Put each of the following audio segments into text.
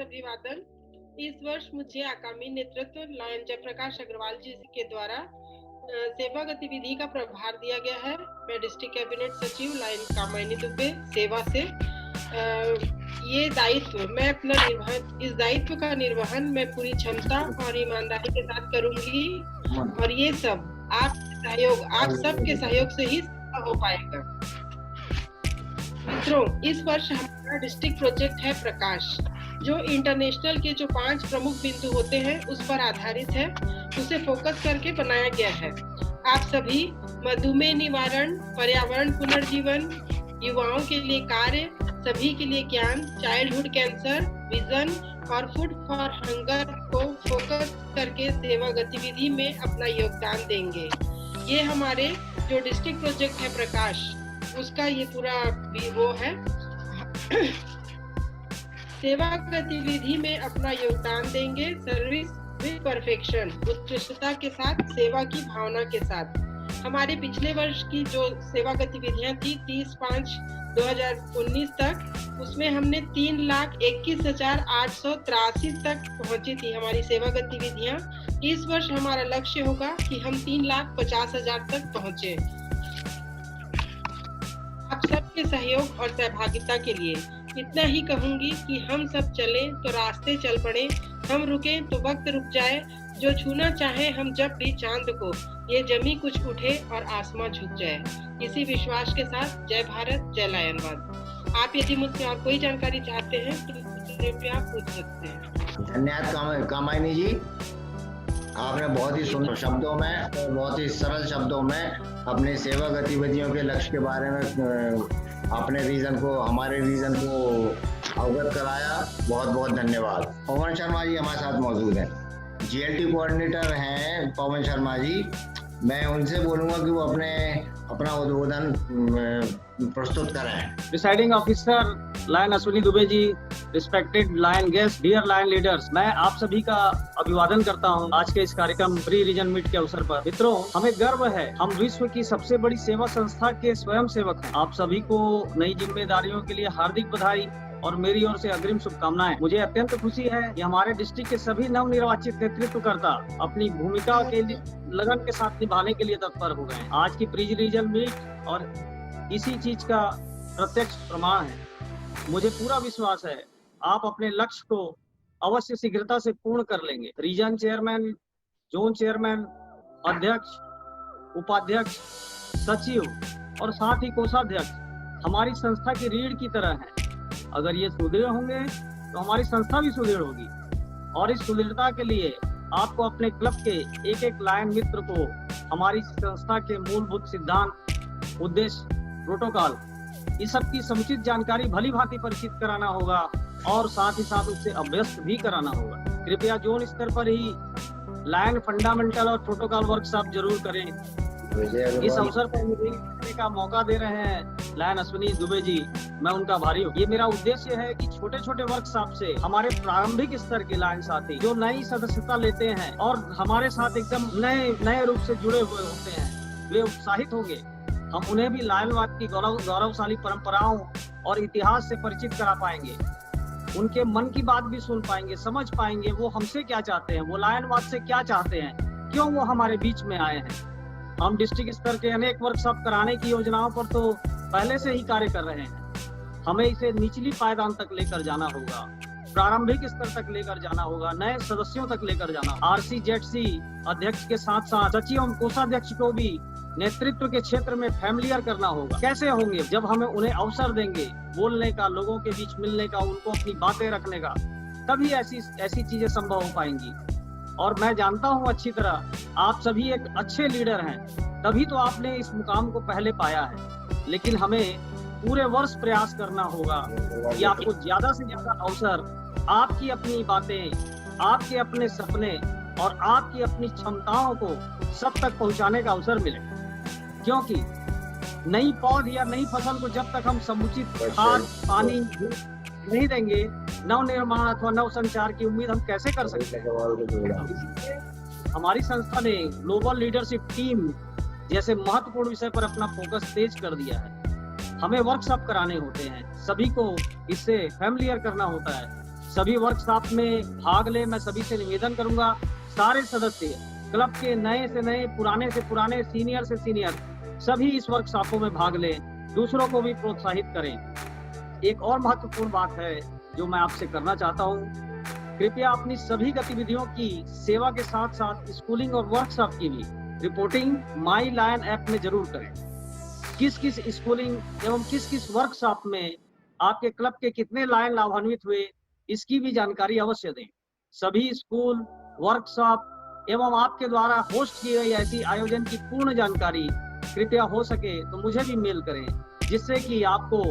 अभिवादन। इस वर्ष मुझे आगामी नेतृत्व लायन जयप्रकाश अग्रवाल जी के द्वारा सेवा गतिविधि का प्रभार दिया गया है। मैं डिस्ट्रिक्ट कैबिनेट सचिव लायन कामायनी दुबे सेवा से ये दायित्व मैं अपना इस दायित्व का निर्वहन मैं पूरी क्षमता और ईमानदारी के साथ करूंगी और ये सब आप सबके सहयोग से ही हो पाएगा। मित्रों, इस वर्ष हमारा डिस्ट्रिक्ट प्रोजेक्ट है प्रकाश, जो इंटरनेशनल के जो 5 प्रमुख बिंदु होते हैं उस पर आधारित है। उसे फोकस करके बनाया गया है। आप सभी मधुमेह निवारण, पर्यावरण पुनर्जीवन, युवाओं के लिए कार्य, सभी के लिए ज्ञान, चाइल्डहुड कैंसर, विजन और फूड फॉर हंगर को फोकस करके सेवा गतिविधि में अपना योगदान देंगे। ये हमारे जो डिस्ट्रिक्ट प्रोजेक्ट है प्रकाश, उसका ये पूरा वो है। सेवा गतिविधि में अपना योगदान देंगे, सर्विस विद परफेक्शन, उत्कृष्टता के साथ, सेवा की भावना के साथ। हमारे पिछले वर्ष की जो सेवा गतिविधियां थी 30/5/2019 तक, उसमें हमने 3,21,883 तक पहुंची थी हमारी सेवा गतिविधियां। इस वर्ष हमारा लक्ष्य होगा कि हम 3,50,000 तक पहुंचे। आप सबके सहयोग और सहभागिता के लिए इतना ही कहूंगी कि हम सब चलें तो रास्ते चल पड़े, हम रुकें तो वक्त रुक जाए, जो छूना चाहे हम जब भी चांद को, ये जमी कुछ उठे और आसमां झुक जाए। इसी विश्वास के साथ जय भारत, जय लायनवाद। आप यदि मुझसे और कोई जानकारी चाहते हैं तो कृपया पूछ सकते हैं। धन्यवाद कामायनी जी, आपने बहुत ही सुंदर शब्दों में और बहुत ही सरल शब्दों में अपनी सेवा गतिविधियों के लक्ष्य के बारे में अपने हमारे रीजन को अवगत कराया। बहुत बहुत धन्यवाद। पवन शर्मा जी हमारे साथ मौजूद हैं, GLT कोऑर्डिनेटर हैं पवन शर्मा जी। मैं उनसे बोलूंगा कि वो अपना उद्बोधन प्रस्तुत करें। Presiding officer lion Ashwini Dubey ji, respected lion guest, dear lion leaders, मैं आप सभी का अभिवादन करता हूं आज के इस कार्यक्रम प्री रीजन मीट के अवसर पर। मित्रों, हमें गर्व है, हम विश्व की सबसे बड़ी सेवा संस्था के स्वयं सेवक हैं। आप सभी को नई जिम्मेदारियों के लिए हार्दिक बधाई और मेरी ओर से अग्रिम शुभकामनाएं। मुझे अत्यंत खुशी है कि हमारे डिस्ट्रिक्ट के सभी नवनिर्वाचित नेतृत्वकर्ता अपनी भूमिका के लगन के साथ निभाने के लिए तत्पर हो गए। आज की प्री रीजन मीट और इसी चीज का प्रत्यक्ष प्रमाण है। मुझे पूरा विश्वास है आप अपने लक्ष्य को अवश्य शीघ्रता से पूर्ण कर लेंगे। रीजन चेयरमैन, जोन चेयरमैन, अध्यक्ष, उपाध्यक्ष, सचिव और साथ ही कोषाध्यक्ष हमारी संस्था की रीढ़ की तरह हैं। अगर ये सुदृढ़ होंगे तो हमारी संस्था भी सुदृढ़ होगी और इस सुदृढ़ता के लिए आपको अपने क्लब के एक एक लायन मित्र को हमारी संस्था के मूलभूत सिद्धांत, उद्देश्य, प्रोटोकॉल, इस सब की समुचित जानकारी भली भांति परिचित कराना होगा और साथ ही साथ उससे अभ्यस्त भी कराना होगा। कृपया जोन स्तर पर ही लायन फंडामेंटल और प्रोटोकॉल वर्कशॉप जरूर करें। इस अवसर पर मुझे करने का मौका दे रहे हैं लायन अश्विनी दुबे जी, मैं उनका आभारी हूँ। ये मेरा उद्देश्य है कि छोटे छोटे वर्कशॉप से हमारे प्रारंभिक स्तर के लायन साथी जो नई सदस्यता लेते हैं और हमारे साथ एकदम नए रूप से जुड़े हुए होते हैं, वे उत्साहित होंगे। हम उन्हें भी लायनवाद की गौरवशाली परंपराओं और इतिहास से परिचित करा पाएंगे, उनके मन की बात भी सुन पाएंगे, समझ पाएंगे वो हमसे क्या चाहते हैं, वो लायनवाद से क्या चाहते हैं, क्यों वो हमारे बीच में आए हैं। हम डिस्ट्रिक्ट स्तर के अनेक वर्कशॉप कराने की योजनाओं पर तो पहले से ही कार्य कर रहे हैं। हमें इसे निचली पायदान तक लेकर जाना होगा, प्रारंभिक स्तर तक लेकर जाना होगा, नए सदस्यों तक लेकर जाना। RCZC अध्यक्ष के साथ साथ सचिव और कोषाध्यक्ष को भी नेतृत्व के क्षेत्र में फैमिलियर करना होगा। कैसे होंगे? जब हमें उन्हें अवसर देंगे बोलने का, लोगों के बीच मिलने का, उनको अपनी बातें रखने का, तभी ऐसी चीजें संभव हो पाएंगी। और मैं जानता हूं अच्छी तरह आप सभी एक अच्छे लीडर हैं, तभी तो आपने इस मुकाम को पहले पाया है। लेकिन हमें पूरे वर्ष प्रयास करना होगा कि आपको ज्यादा से ज्यादा अवसर, आपकी अपनी बातें, आपके अपने सपने और आपकी अपनी क्षमताओं को सब तक पहुंचाने का अवसर मिले। क्योंकि नई पौध या नई फसल को जब तक हम समुचित खाद, पानी नहीं देंगे, नव निर्माण अथवा नव संचार की उम्मीद हम कैसे कर सकते हैं। हमारी संस्था ने ग्लोबल लीडरशिप टीम जैसे महत्वपूर्ण विषय पर अपना फोकस तेज कर दिया है। हमें वर्कशॉप कराने होते हैं, सभी को इससे फैमिलियर करना होता है सभी वर्कशॉप में भाग ले। मैं सभी से निवेदन करूंगा, सारे सदस्य क्लब के नए से नए, पुराने से पुराने, सीनियर से सीनियर सभी इस वर्कशॉपों में भाग लें, दूसरों को भी प्रोत्साहित करें। एक और महत्वपूर्ण बात है जो मैं आपसे करना चाहता हूँ, कृपया अपनी सभी गतिविधियों की सेवा के साथ साथ स्कूलिंग और वर्कशॉप की भी रिपोर्टिंग माई लायन ऐप में जरूर करें। किस किस स्कूलिंग एवं किस किस वर्कशॉप में आपके क्लब के कितने लायन लाभान्वित हुए, इसकी भी जानकारी अवश्य दें। सभी स्कूल, वर्कशॉप एवं आपके द्वारा होस्ट की गई ऐसी आयोजन की पूर्ण जानकारी कृपया हो सके तो मुझे भी मेल करें, जिससे कि आपको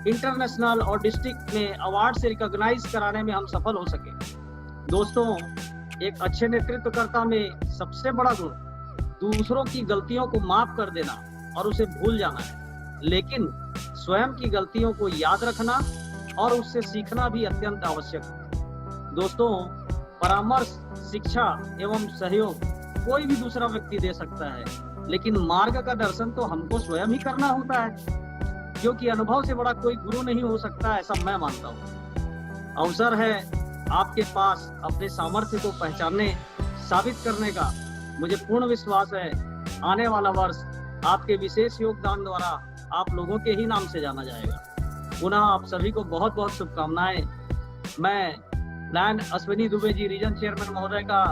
इंटरनेशनल और डिस्ट्रिक्ट में अवार्ड से रिकॉग्नाइज कराने में हम सफल हो सके। दोस्तों, एक अच्छे नेतृत्वकर्ता में सबसे बड़ा गुण दूसरों की गलतियों को माफ कर देना और उसे भूल जाना है, लेकिन स्वयं की गलतियों को याद रखना और उससे सीखना भी अत्यंत आवश्यक है। दोस्तों, परामर्श, शिक्षा एवं सहयोग कोई भी दूसरा व्यक्ति दे सकता है, लेकिन मार्ग का दर्शन तो हमको स्वयं ही करना होता है, क्योंकि अनुभव से बड़ा कोई गुरु नहीं हो सकता, ऐसा मैं मानता हूँ। अवसर है आपके पास अपने सामर्थ्य को पहचानने, साबित करने का। मुझे पूर्ण विश्वास है आने वाला वर्ष आपके विशेष योगदान द्वारा आप लोगों के ही नाम से जाना जाएगा। पुनः आप सभी को बहुत बहुत शुभकामनाएं। मैं लायन अश्विनी दुबे जी, रीजन चेयरमैन महोदय का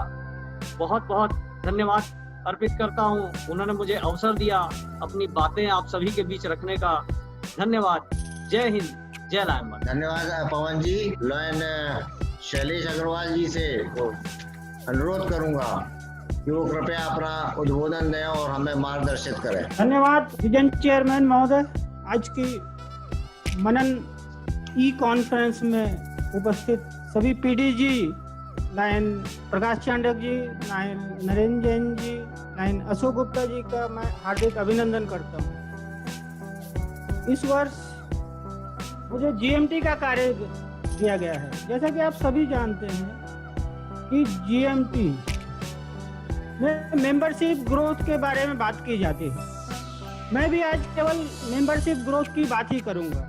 बहुत बहुत धन्यवाद अर्पित करता हूं। उन्होंने मुझे अवसर दिया अपनी बातें आप सभी के बीच रखने का। धन्यवाद। जय हिंद, जय लायन। धन्यवाद पवन जी। लायन शैलेश अग्रवाल जी से अनुरोध करूंगा कि वो कृपया अपना उद्बोधन दें और हमें मार्गदर्शित करें। धन्यवाद रीजन चेयरमैन महोदय। आज की मनन ई कॉन्फ्रेंस में उपस्थित सभी पीडीजी, लायन प्रकाश चांडक जी, लायन नरेंद्र जैन जी, लायन अशोक गुप्ता जी का मैं हार्दिक अभिनंदन करता हूँ। इस वर्ष मुझे जीएमटी का कार्य दिया गया है। जैसा कि आप सभी जानते हैं कि जीएमटी में मेंबरशिप ग्रोथ के बारे में बात की जाती है। मैं भी आज केवल मेंबरशिप ग्रोथ की बात ही करूंगा।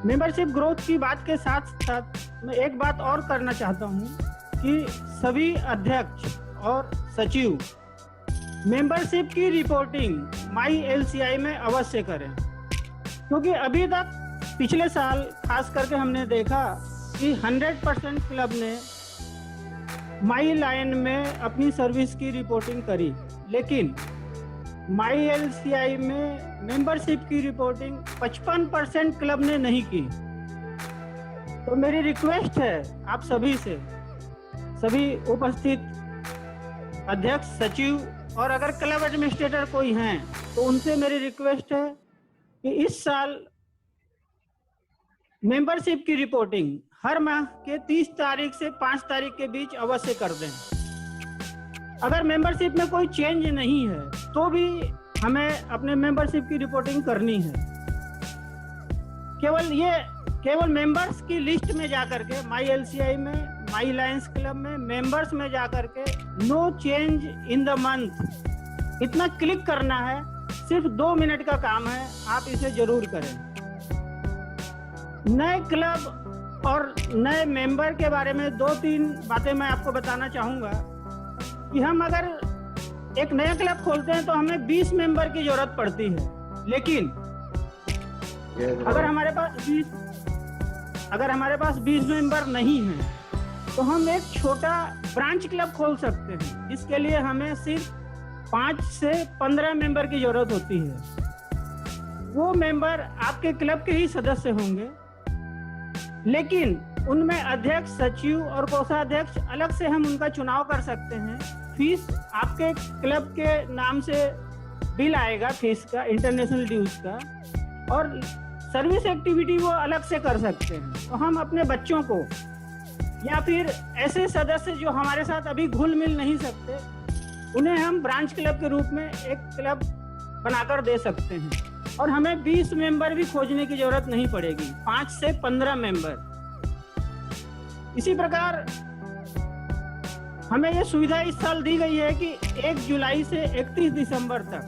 मेंबरशिप ग्रोथ की बात के साथ साथ मैं एक बात और करना चाहता हूं कि सभी अध्यक्ष और सचिव मेंबरशिप की रिपोर्टिंग माई LCI में अवश्य करें, क्योंकि अभी तक पिछले साल खास करके हमने देखा कि 100% क्लब ने माई लायन में अपनी सर्विस की रिपोर्टिंग करी, लेकिन माई LCI में मेंबरशिप की रिपोर्टिंग 55% क्लब ने नहीं की। तो मेरी रिक्वेस्ट है आप सभी से, सभी उपस्थित अध्यक्ष, सचिव और अगर क्लब एडमिनिस्ट्रेटर कोई हैं तो उनसे मेरी रिक्वेस्ट है कि इस साल मेंबरशिप की रिपोर्टिंग हर माह के 30 तारीख से 5 तारीख के बीच अवश्य कर दें। अगर मेंबरशिप में कोई चेंज नहीं है तो भी हमें अपने मेंबरशिप की रिपोर्टिंग करनी है। केवल मेंबर्स की लिस्ट में जाकर के माई LCI में, माई लायंस क्लब में मेंबर्स में जाकर के no change in the month इतना क्लिक करना है। सिर्फ 2 मिनट का काम है, आप इसे जरूर करें। नए क्लब और नए मेंबर के बारे में 2-3 बातें मैं आपको बताना चाहूंगा कि हम अगर एक नया क्लब खोलते हैं तो हमें 20 मेंबर की जरूरत पड़ती है, लेकिन अगर हमारे पास 20 मेंबर नहीं हैं तो हम एक छोटा ब्रांच क्लब खोल सकते हैं, जिसके लिए हमें सिर्फ 5 से 15 मेंबर की जरूरत होती है। वो मेंबर आपके क्लब के ही सदस्य होंगे, लेकिन उनमें अध्यक्ष, सचिव और कोषाध्यक्ष अलग से हम उनका चुनाव कर सकते हैं। फीस आपके क्लब के नाम से बिल आएगा, फीस का, इंटरनेशनल ड्यूज का, और सर्विस एक्टिविटी वो अलग से कर सकते हैं। तो हम अपने बच्चों को या फिर ऐसे सदस्य जो हमारे साथ अभी घुल मिल नहीं सकते, उन्हें हम ब्रांच क्लब के रूप में एक क्लब बनाकर दे सकते हैं और हमें 20 मेंबर भी खोजने की जरूरत नहीं पड़ेगी, 5 से 15 मेंबर। इसी प्रकार हमें यह सुविधा इस साल दी गई है कि 1 जुलाई से 31 दिसंबर तक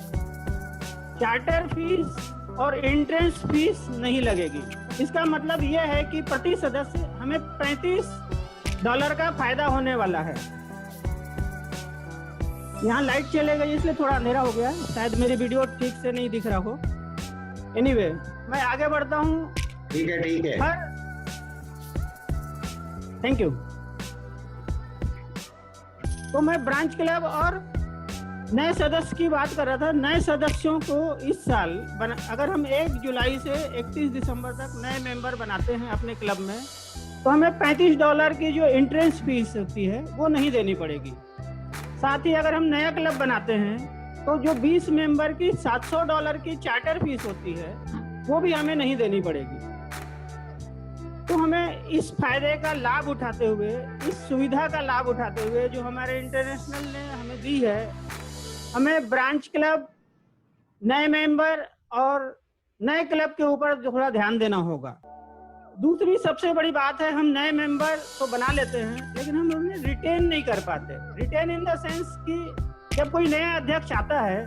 चार्टर फीस और एंट्रेंस फीस नहीं लगेगी। इसका मतलब यह है कि प्रति सदस्य हमें $35 का फायदा होने वाला है। यहाँ लाइट चले गई इसलिए थोड़ा अंधेरा हो गया, शायद मेरी वीडियो ठीक से नहीं दिख रहा हो। एनीवे, मैं आगे बढ़ता हूँ। ठीक है। Thank you. तो मैं ब्रांच क्लब और नए सदस्य की बात कर रहा था। नए सदस्यों को इस साल अगर हम 1 जुलाई से 31 दिसंबर तक नए मेंबर बनाते हैं अपने क्लब में, तो हमें $35 की जो एंट्रेंस फीस होती है वो नहीं देनी पड़ेगी। साथ ही अगर हम नया क्लब बनाते हैं तो जो 20 मेंबर की $700 की चार्टर फीस होती है वो भी हमें नहीं देनी पड़ेगी। तो हमें इस फायदे का लाभ उठाते हुए, इस सुविधा का लाभ उठाते हुए जो हमारे इंटरनेशनल ने हमें दी है, हमें ब्रांच क्लब, नए मेंबर और नए क्लब के ऊपर थोड़ा ध्यान देना होगा। दूसरी सबसे बड़ी बात है, हम नए मेंबर तो बना लेते हैं लेकिन हम उन्हें रिटेन नहीं कर पाते। रिटेन इन द सेंस कि जब कोई नया अध्यक्ष आता है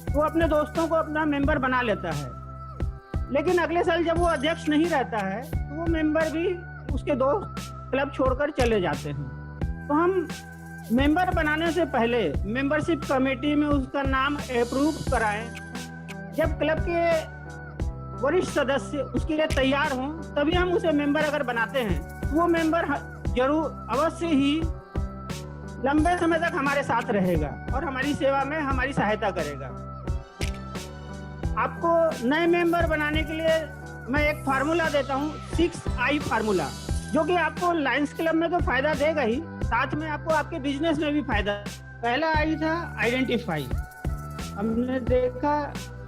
वो अपने दोस्तों को अपना मेंबर बना लेता है, लेकिन अगले साल जब वो अध्यक्ष नहीं रहता है तो वो मेंबर भी उसके दोस्त क्लब छोड़कर चले जाते हैं। तो हम मेंबर बनाने से पहले मेंबरशिप कमेटी में उसका नाम अप्रूव कराएं। जब क्लब के वरिष्ठ सदस्य उसके लिए तैयार हों तभी हम उसे मेंबर अगर बनाते हैं तो वो मेंबर जरूर अवश्य ही लंबे समय तक हमारे साथ रहेगा और हमारी सेवा में हमारी सहायता करेगा। आपको नए मेंबर बनाने के लिए मैं एक फार्मूला देता हूँ, 6I फार्मूला, जो कि आपको लायंस क्लब में तो फायदा देगा ही, साथ में आपको आपके बिजनेस में भी फायदा। पहला आई था आइडेंटिफाई। हमने देखा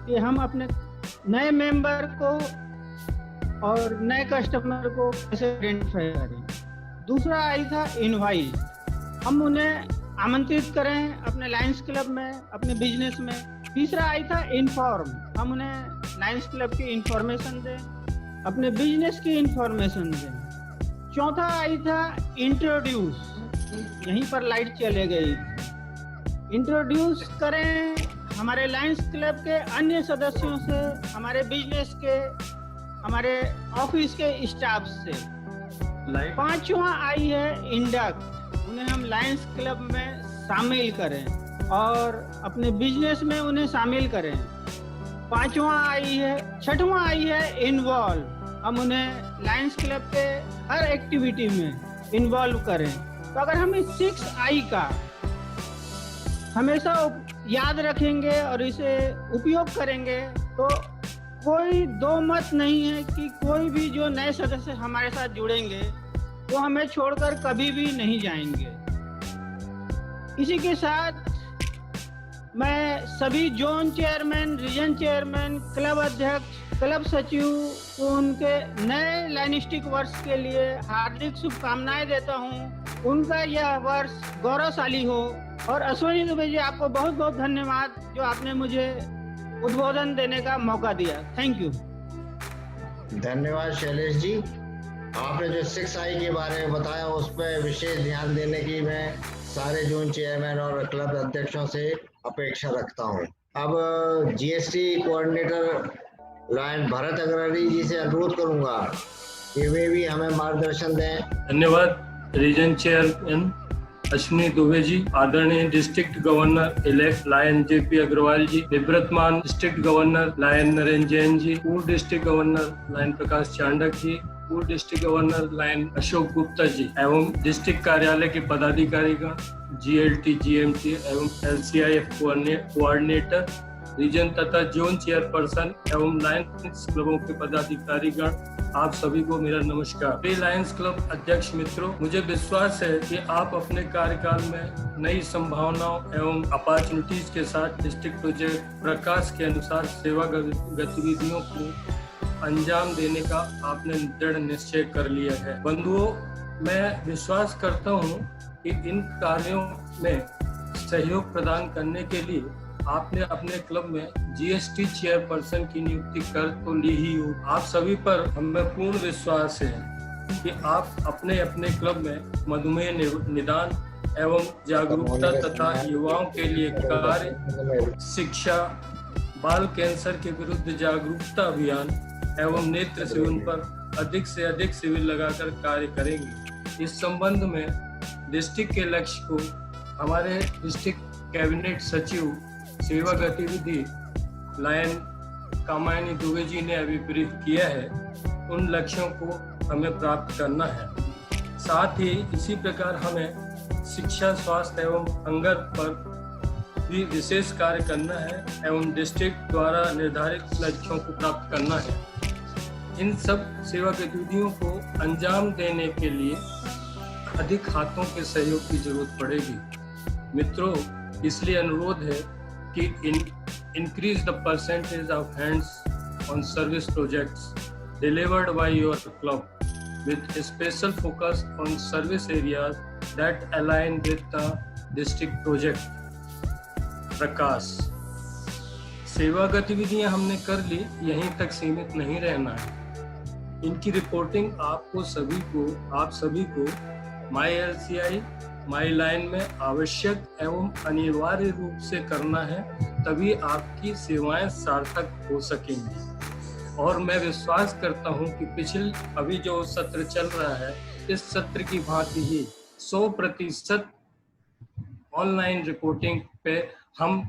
कि हम अपने नए मेंबर को और नए कस्टमर को कैसे आइडेंटिफाई करें। दूसरा आई था इनवाइट, हम उन्हें आमंत्रित करें अपने लायंस क्लब में, अपने बिजनेस में। तीसरा आई था इन्फॉर्म, हम उन्हें लायंस क्लब की इंफॉर्मेशन दें, अपने बिजनेस की इंफॉर्मेशन दें। चौथा आई था इंट्रोड्यूस, यहीं पर लाइट चले गई। इंट्रोड्यूस करें हमारे लायंस क्लब के अन्य सदस्यों से, हमारे बिजनेस के, हमारे ऑफिस के स्टाफ से। पांचवा आई है इंडक्ट, उन्हें हम लायंस क्लब में शामिल करें और अपने बिजनेस में उन्हें शामिल करें। छठवां आई है इन्वॉल्व, हम उन्हें लायंस क्लब के हर एक्टिविटी में इन्वॉल्व करें। तो अगर हम इस 6I का हमेशा याद रखेंगे और इसे उपयोग करेंगे तो कोई दो मत नहीं है कि कोई भी जो नए सदस्य हमारे साथ जुड़ेंगे वो हमें छोड़कर कभी भी नहीं जाएंगे। इसी के साथ मैं सभी zone chairman, region chairman, club अध्यक्ष, क्लब सचिव को उनके नए लाइनिस्टिक वर्ष के लिए हार्दिक शुभकामनाएं देता हूं। उनका यह वर्ष गौरवशाली हो। और अश्विनी दुबे जी, आपको बहुत बहुत धन्यवाद जो आपने मुझे उद्बोधन देने का मौका दिया। Thank you. धन्यवाद शैलेश जी। आपने जो 6I के बारे में बताया उस पर विशेष ध्यान देने की मैं सारे जोन चेयरमैन और क्लब अध्यक्षों से अपेक्षा रखता हूं। अब GST coordinator lion Bharat Agarwal ji से अनुरोध करूंगा कि वे भी हमें मार्गदर्शन दें। धन्यवाद रीजन चेयरमैन अश्विनी दुबे जी, आदरणीय district governor elect lion JP Agarwal ji, विवर्तमान district governor lion Narendra Jain ji, पूर्व district governor lion Prakash Chandak ji, पूर्व district governor lion Ashok Gupta ji एवं डिस्ट्रिक्ट कार्यालय के पदाधिकारीगण, GLT, GMT एवं LCIF कोऑर्डिनेटर, रीजन तथा जोन चेयरपर्सन एवं लायंस क्लबों के पदाधिकारीगण, आप सभी को मेरा नमस्कार। प्री लायंस क्लब अध्यक्ष मित्रों, मुझे विश्वास है कि आप अपने कार्यकाल में नई संभावनाओं एवं अपॉर्चुनिटीज के साथ डिस्ट्रिक्ट प्रोजेक्ट प्रकाश के अनुसार सेवा गतिविधियों को अंजाम देने का आपने दृढ़ निश्चय कर लिया है। बंधुओं, मैं विश्वास करता हूं कि इन कार्यों में सहयोग प्रदान करने के लिए आपने अपने क्लब में GST चेयरपर्सन की नियुक्ति कर तो ली ही हो। आप सभी पर हमें पूर्ण विश्वास है कि आप अपने अपने क्लब में मधुमेह निदान एवं जागरूकता तथा युवाओं के लिए कार्य, शिक्षा, बाल कैंसर के विरुद्ध जागरूकता अभियान एवं नेत्र सेवन पर अधिक से अधिक शिविर लगाकर कार्य करेंगे। इस संबंध में डिस्ट्रिक्ट के लक्ष्य को हमारे डिस्ट्रिक्ट कैबिनेट सचिव सेवा गतिविधि लायन कामायनी दुबे जी ने अभी ब्रीफ किया है। उन लक्ष्यों को हमें प्राप्त करना है। साथ ही इसी प्रकार हमें शिक्षा, स्वास्थ्य एवं अंगर पर भी विशेष कार्य करना है एवं डिस्ट्रिक्ट द्वारा निर्धारित लक्ष्यों को प्राप्त करना है। इन सब सेवा गतिविधियों को अंजाम देने के लिए अधिक हाथों के सहयोग की जरूरत पड़ेगी। मित्रों, इसलिए अनुरोध है कि increase the percentage of hands on service projects delivered by your club with a special focus on service areas that align with the district project. प्रकाश, सेवा गतिविधियां हमने कर ली, यहीं तक सीमित नहीं रहना है। इनकी रिपोर्टिंग आप सभी को माई LCI माई लाइन में आवश्यक एवं अनिवार्य रूप से करना है, तभी आपकी सेवाएं सार्थक हो सकेंगी। और मैं विश्वास करता हूं कि अभी जो सत्र चल रहा है, इस सत्र की भांति ही 100% ऑनलाइन रिपोर्टिंग पे हम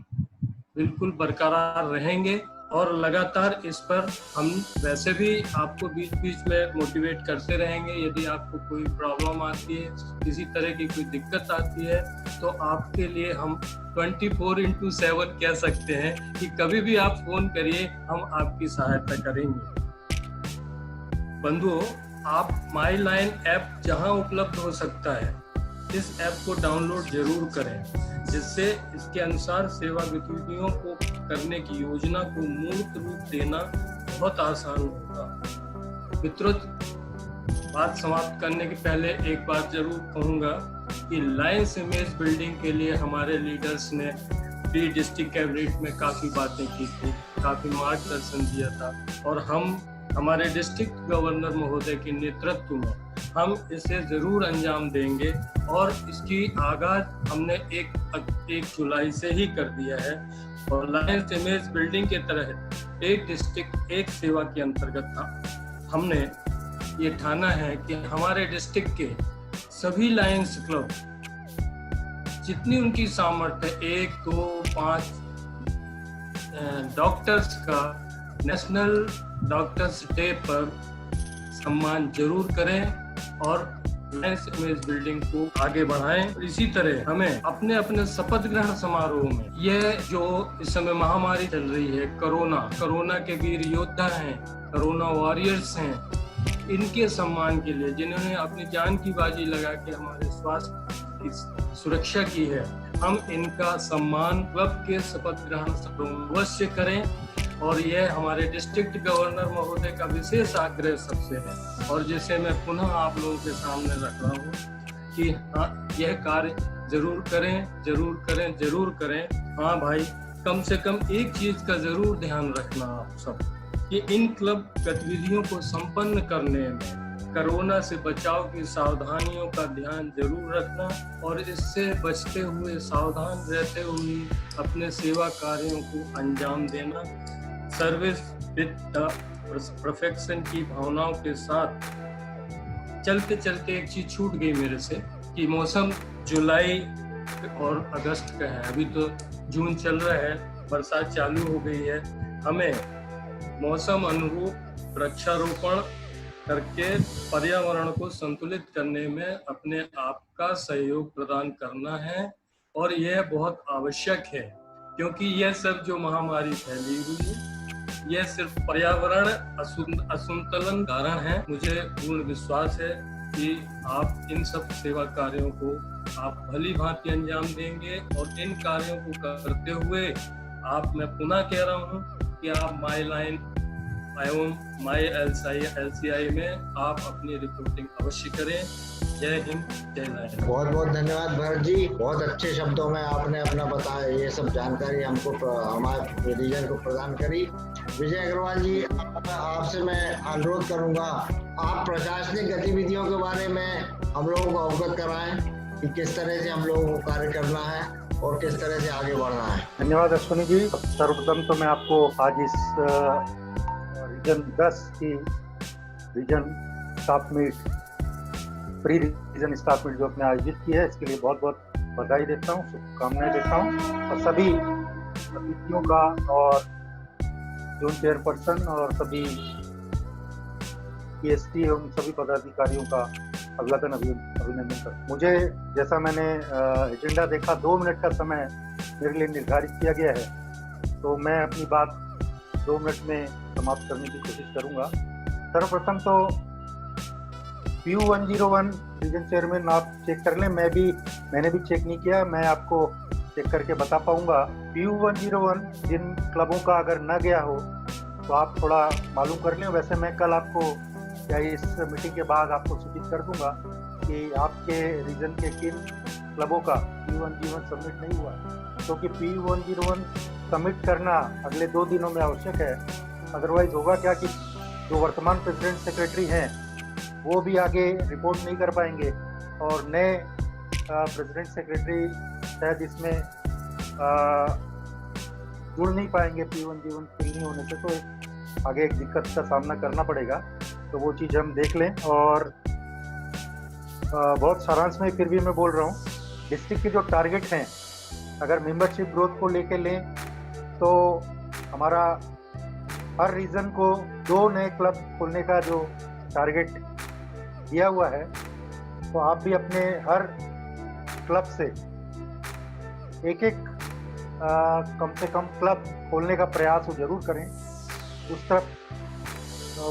बिल्कुल बरकरार रहेंगे और लगातार इस पर हम वैसे भी आपको बीच बीच में मोटिवेट करते रहेंगे। यदि आपको कोई प्रॉब्लम आती है, किसी तरह की कोई दिक्कत आती है, तो आपके लिए हम 24/7 कह सकते हैं कि कभी भी आप फोन करिए, हम आपकी सहायता करेंगे। बंधुओं, आप माई लाइन ऐप जहां उपलब्ध हो सकता है, इस ऐप को डाउनलोड जरूर करें, जिससे इसके अनुसार सेवा गतिविधियों को करने की योजना को मूर्त रूप देना बहुत आसान होगा। मित्रों, बात समाप्त करने के पहले एक बात जरूर कहूंगा कि लायंस इमेज बिल्डिंग के लिए हमारे लीडर्स ने प्री डिस्ट्रिक्ट कैबिनेट में काफी बातें की थी, काफी मार्गदर्शन दिया था, और हमारे डिस्ट्रिक्ट गवर्नर महोदय के नेतृत्व में हम इसे जरूर अंजाम देंगे। और इसकी आगाज हमने 1 जुलाई से ही कर दिया है। और लायंस इमेज बिल्डिंग के तहत एक डिस्ट्रिक्ट एक सेवा के अंतर्गत हमने ये ठाना है कि हमारे डिस्ट्रिक्ट के सभी लायंस क्लब, जितनी उनकी सामर्थ्य 1, 2, 5 डॉक्टर्स का नेशनल डॉक्टर्स डे पर सम्मान जरूर करें और लायंस इमेज बिल्डिंग को आगे बढ़ाएं। और इसी तरह हमें अपने अपने शपथ ग्रहण समारोह में, यह जो इस समय महामारी चल रही है, कोरोना के वीर योद्धा हैं, कोरोना वॉरियर्स हैं, इनके सम्मान के लिए, जिन्होंने अपनी जान की बाजी लगा के हमारे स्वास्थ्य की सुरक्षा की है, हम इनका सम्मान क्लब के शपथ ग्रहण समारोह अवश्य करें। और यह हमारे डिस्ट्रिक्ट गवर्नर महोदय का विशेष आग्रह सबसे है, और जिसे मैं पुनः आप लोगों के सामने रख रहा हूँ कि हाँ, यह कार्य जरूर करें। हाँ भाई, कम से कम एक चीज का जरूर ध्यान रखना आप सब, कि इन क्लब गतिविधियों को संपन्न करने में कोरोना से बचाव की सावधानियों का ध्यान जरूर रखना, और इससे बचते हुए, सावधान रहते हुए अपने सेवा कार्यों को अंजाम देना। सर्विस विद द परफेक्शन की भावनाओं के साथ चलते चलते एक चीज छूट गई मेरे से, कि मौसम जुलाई और अगस्त का है, अभी तो जून चल रहा है, बरसात चालू हो गई है। हमें मौसम अनुरूप वृक्षारोपण करके पर्यावरण को संतुलित करने में अपने आप का सहयोग प्रदान करना है, और यह बहुत आवश्यक है, क्योंकि यह सब जो महामारी फैली हुई है, यह सिर्फ पर्यावरण असंतुलन कारण है। मुझे पूर्ण विश्वास है कि आप इन सब सेवा कार्यों को आप भली भांति अंजाम देंगे, और इन कार्यों को करते हुए मैं पुनः कह रहा हूँ कि आप माई लाइन एवं माई LCI में आप अपनी रिपोर्टिंग अवश्य करें। जय हिंद, जय लायन। बहुत बहुत धन्यवाद भरत जी, बहुत अच्छे शब्दों में आपने अपना बताया, ये सब जानकारी हमको हमारे रीजन को प्रदान करी। विजय अग्रवाल जी, आपसे मैं अनुरोध करूंगा, आप प्रशासनिक गतिविधियों के बारे में हम लोगों को अवगत कराएं कि किस तरह से हम लोगों को कार्य करना है और किस तरह से आगे बढ़ना है। धन्यवाद अश्विनी जी। सर्वप्रथम तो मैं आपको आज इस रीजन 10 की region staff meet, pre region staff meet जो अपने आयोजित की है, इसके लिए बहुत बहुत बधाई देता हूँ, शुभकामनाएं देता हूँ। और सभी अतिथियों का और जोन चेयरपर्सन और सभी पीएसटी एवं सभी पदाधिकारियों का अभिनंदन करता हूँ। मुझे जैसा मैंने एजेंडा देखा 2 मिनट का समय मेरे लिए निर्धारित किया गया है, तो मैं अपनी बात 2 मिनट में समाप्त करने की कोशिश करूंगा। सर्वप्रथम तो PU101 रीजन चेयरमैन आप चेक कर लें, मैंने भी चेक नहीं किया, मैं आपको चेक करके बता पाऊंगा। PU101 जिन क्लबों का अगर न गया हो तो आप थोड़ा मालूम कर लें। वैसे मैं कल आपको या इस मीटिंग के बाद आपको सूचित कर दूंगा कि आपके रीजन के किन क्लबों का PU101 सबमिट नहीं हुआ, क्योंकि PU101 सबमिट करना अगले 2 दिनों में आवश्यक है। अदरवाइज होगा क्या कि जो वर्तमान प्रेसिडेंट सेक्रेटरी हैं वो भी आगे रिपोर्ट नहीं कर पाएंगे और नए प्रेसिडेंट सेक्रेटरी शायद इसमें जुड़ नहीं पाएंगे PU101 फिल नहीं होने से, तो आगे एक दिक्कत का सामना करना पड़ेगा। तो वो चीज़ हम देख लें। और बहुत सारांश में फिर भी मैं बोल रहा हूँ, डिस्ट्रिक्ट के जो टारगेट हैं अगर मेंबरशिप ग्रोथ को लेके लें तो हमारा हर रीजन को 2 नए क्लब खोलने का जो टारगेट दिया हुआ है, तो आप भी अपने हर क्लब से एक कम से कम क्लब खोलने का प्रयास वो जरूर करें, उस तरफ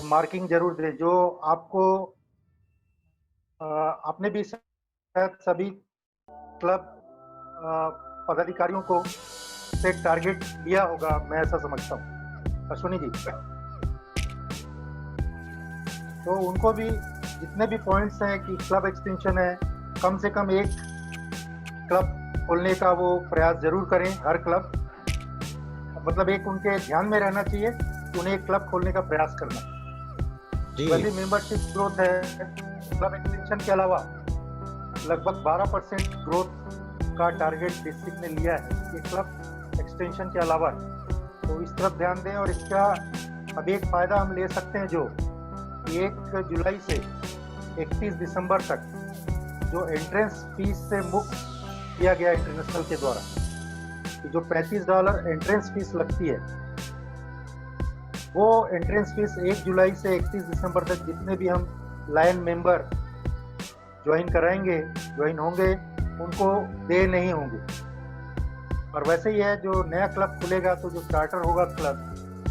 मार्किंग जरूर दें। जो आपको आपने भी शायद सभी क्लब पदाधिकारियों को एक टारगेट दिया होगा, मैं ऐसा समझता हूँ अश्विनी जी, तो उनको भी जितने भी पॉइंट्स हैं कि क्लब एक्सटेंशन है, कम से कम एक क्लब खोलने का वो प्रयास जरूर करें। हर क्लब मतलब एक उनके ध्यान में रहना चाहिए कि उन्हें एक क्लब खोलने का प्रयास करना। वैसे मेंबरशिप ग्रोथ है, क्लब एक्सटेंशन के अलावा लगभग 12% ग्रोथ का टारगेट डिस्ट्रिक्ट ने लिया है, ये क्लब एक्सटेंशन के अलावा है, तो इस तरफ ध्यान दें। और इसका अभी एक फ़ायदा हम ले सकते हैं जो 1 जुलाई से 31 दिसंबर तक जो एंट्रेंस फीस से मुक्त किया गया इंटरनेशनल के द्वारा, कि जो $35 एंट्रेंस फीस लगती है, वो एंट्रेंस फीस 1 जुलाई से 31 दिसंबर तक जितने भी हम लायन मेंबर ज्वाइन होंगे उनको दे नहीं होंगे। और वैसे ही है, जो नया क्लब खुलेगा तो जो चार्टर होगा क्लब,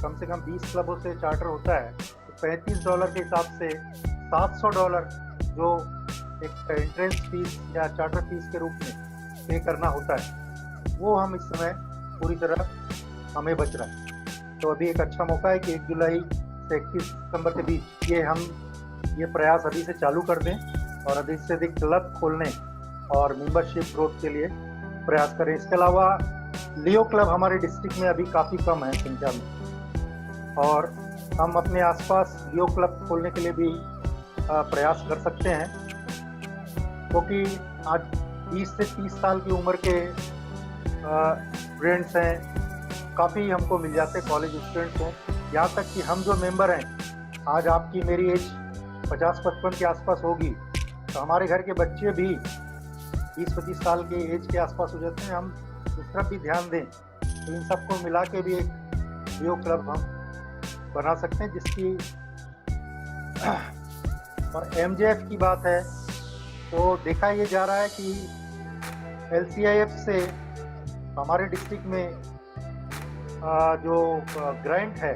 कम से कम 20 क्लबों से चार्टर होता है, तो $35 के हिसाब से $700 जो एक एंट्रेंस फीस या चार्टर फीस के रूप में पे करना होता है, वो हम इस समय पूरी तरह हमें बच रहा है। तो अभी एक अच्छा मौका है कि 1 जुलाई से 31 दिसंबर के बीच ये प्रयास अभी से चालू कर दें और अधिक से अधिक क्लब खोलने और मेंबरशिप ग्रोथ के लिए प्रयास करें। इसके अलावा लियो क्लब हमारे डिस्ट्रिक्ट में अभी काफ़ी कम है संख्या में, और हम अपने आसपास लियो क्लब खोलने के लिए भी प्रयास कर सकते हैं, क्योंकि आज 20 से 30 साल की उम्र के स्टूडेंट्स हैं, काफ़ी हमको मिल जाते हैं, कॉलेज स्टूडेंट्स हैं। यहाँ तक कि हम जो मेंबर हैं, आज आपकी मेरी एज 50-55 के आसपास होगी, तो हमारे घर के बच्चे भी 20-25 साल के एज के आसपास हो जाते हैं। हम उस तरफ भी ध्यान दें, तो इन सबको मिला के भी एक लियो क्लब हम बना सकते हैं, जिसकी और MJF की बात है तो देखा ये जा रहा है कि LCIF से हमारे डिस्ट्रिक्ट में जो ग्रांट है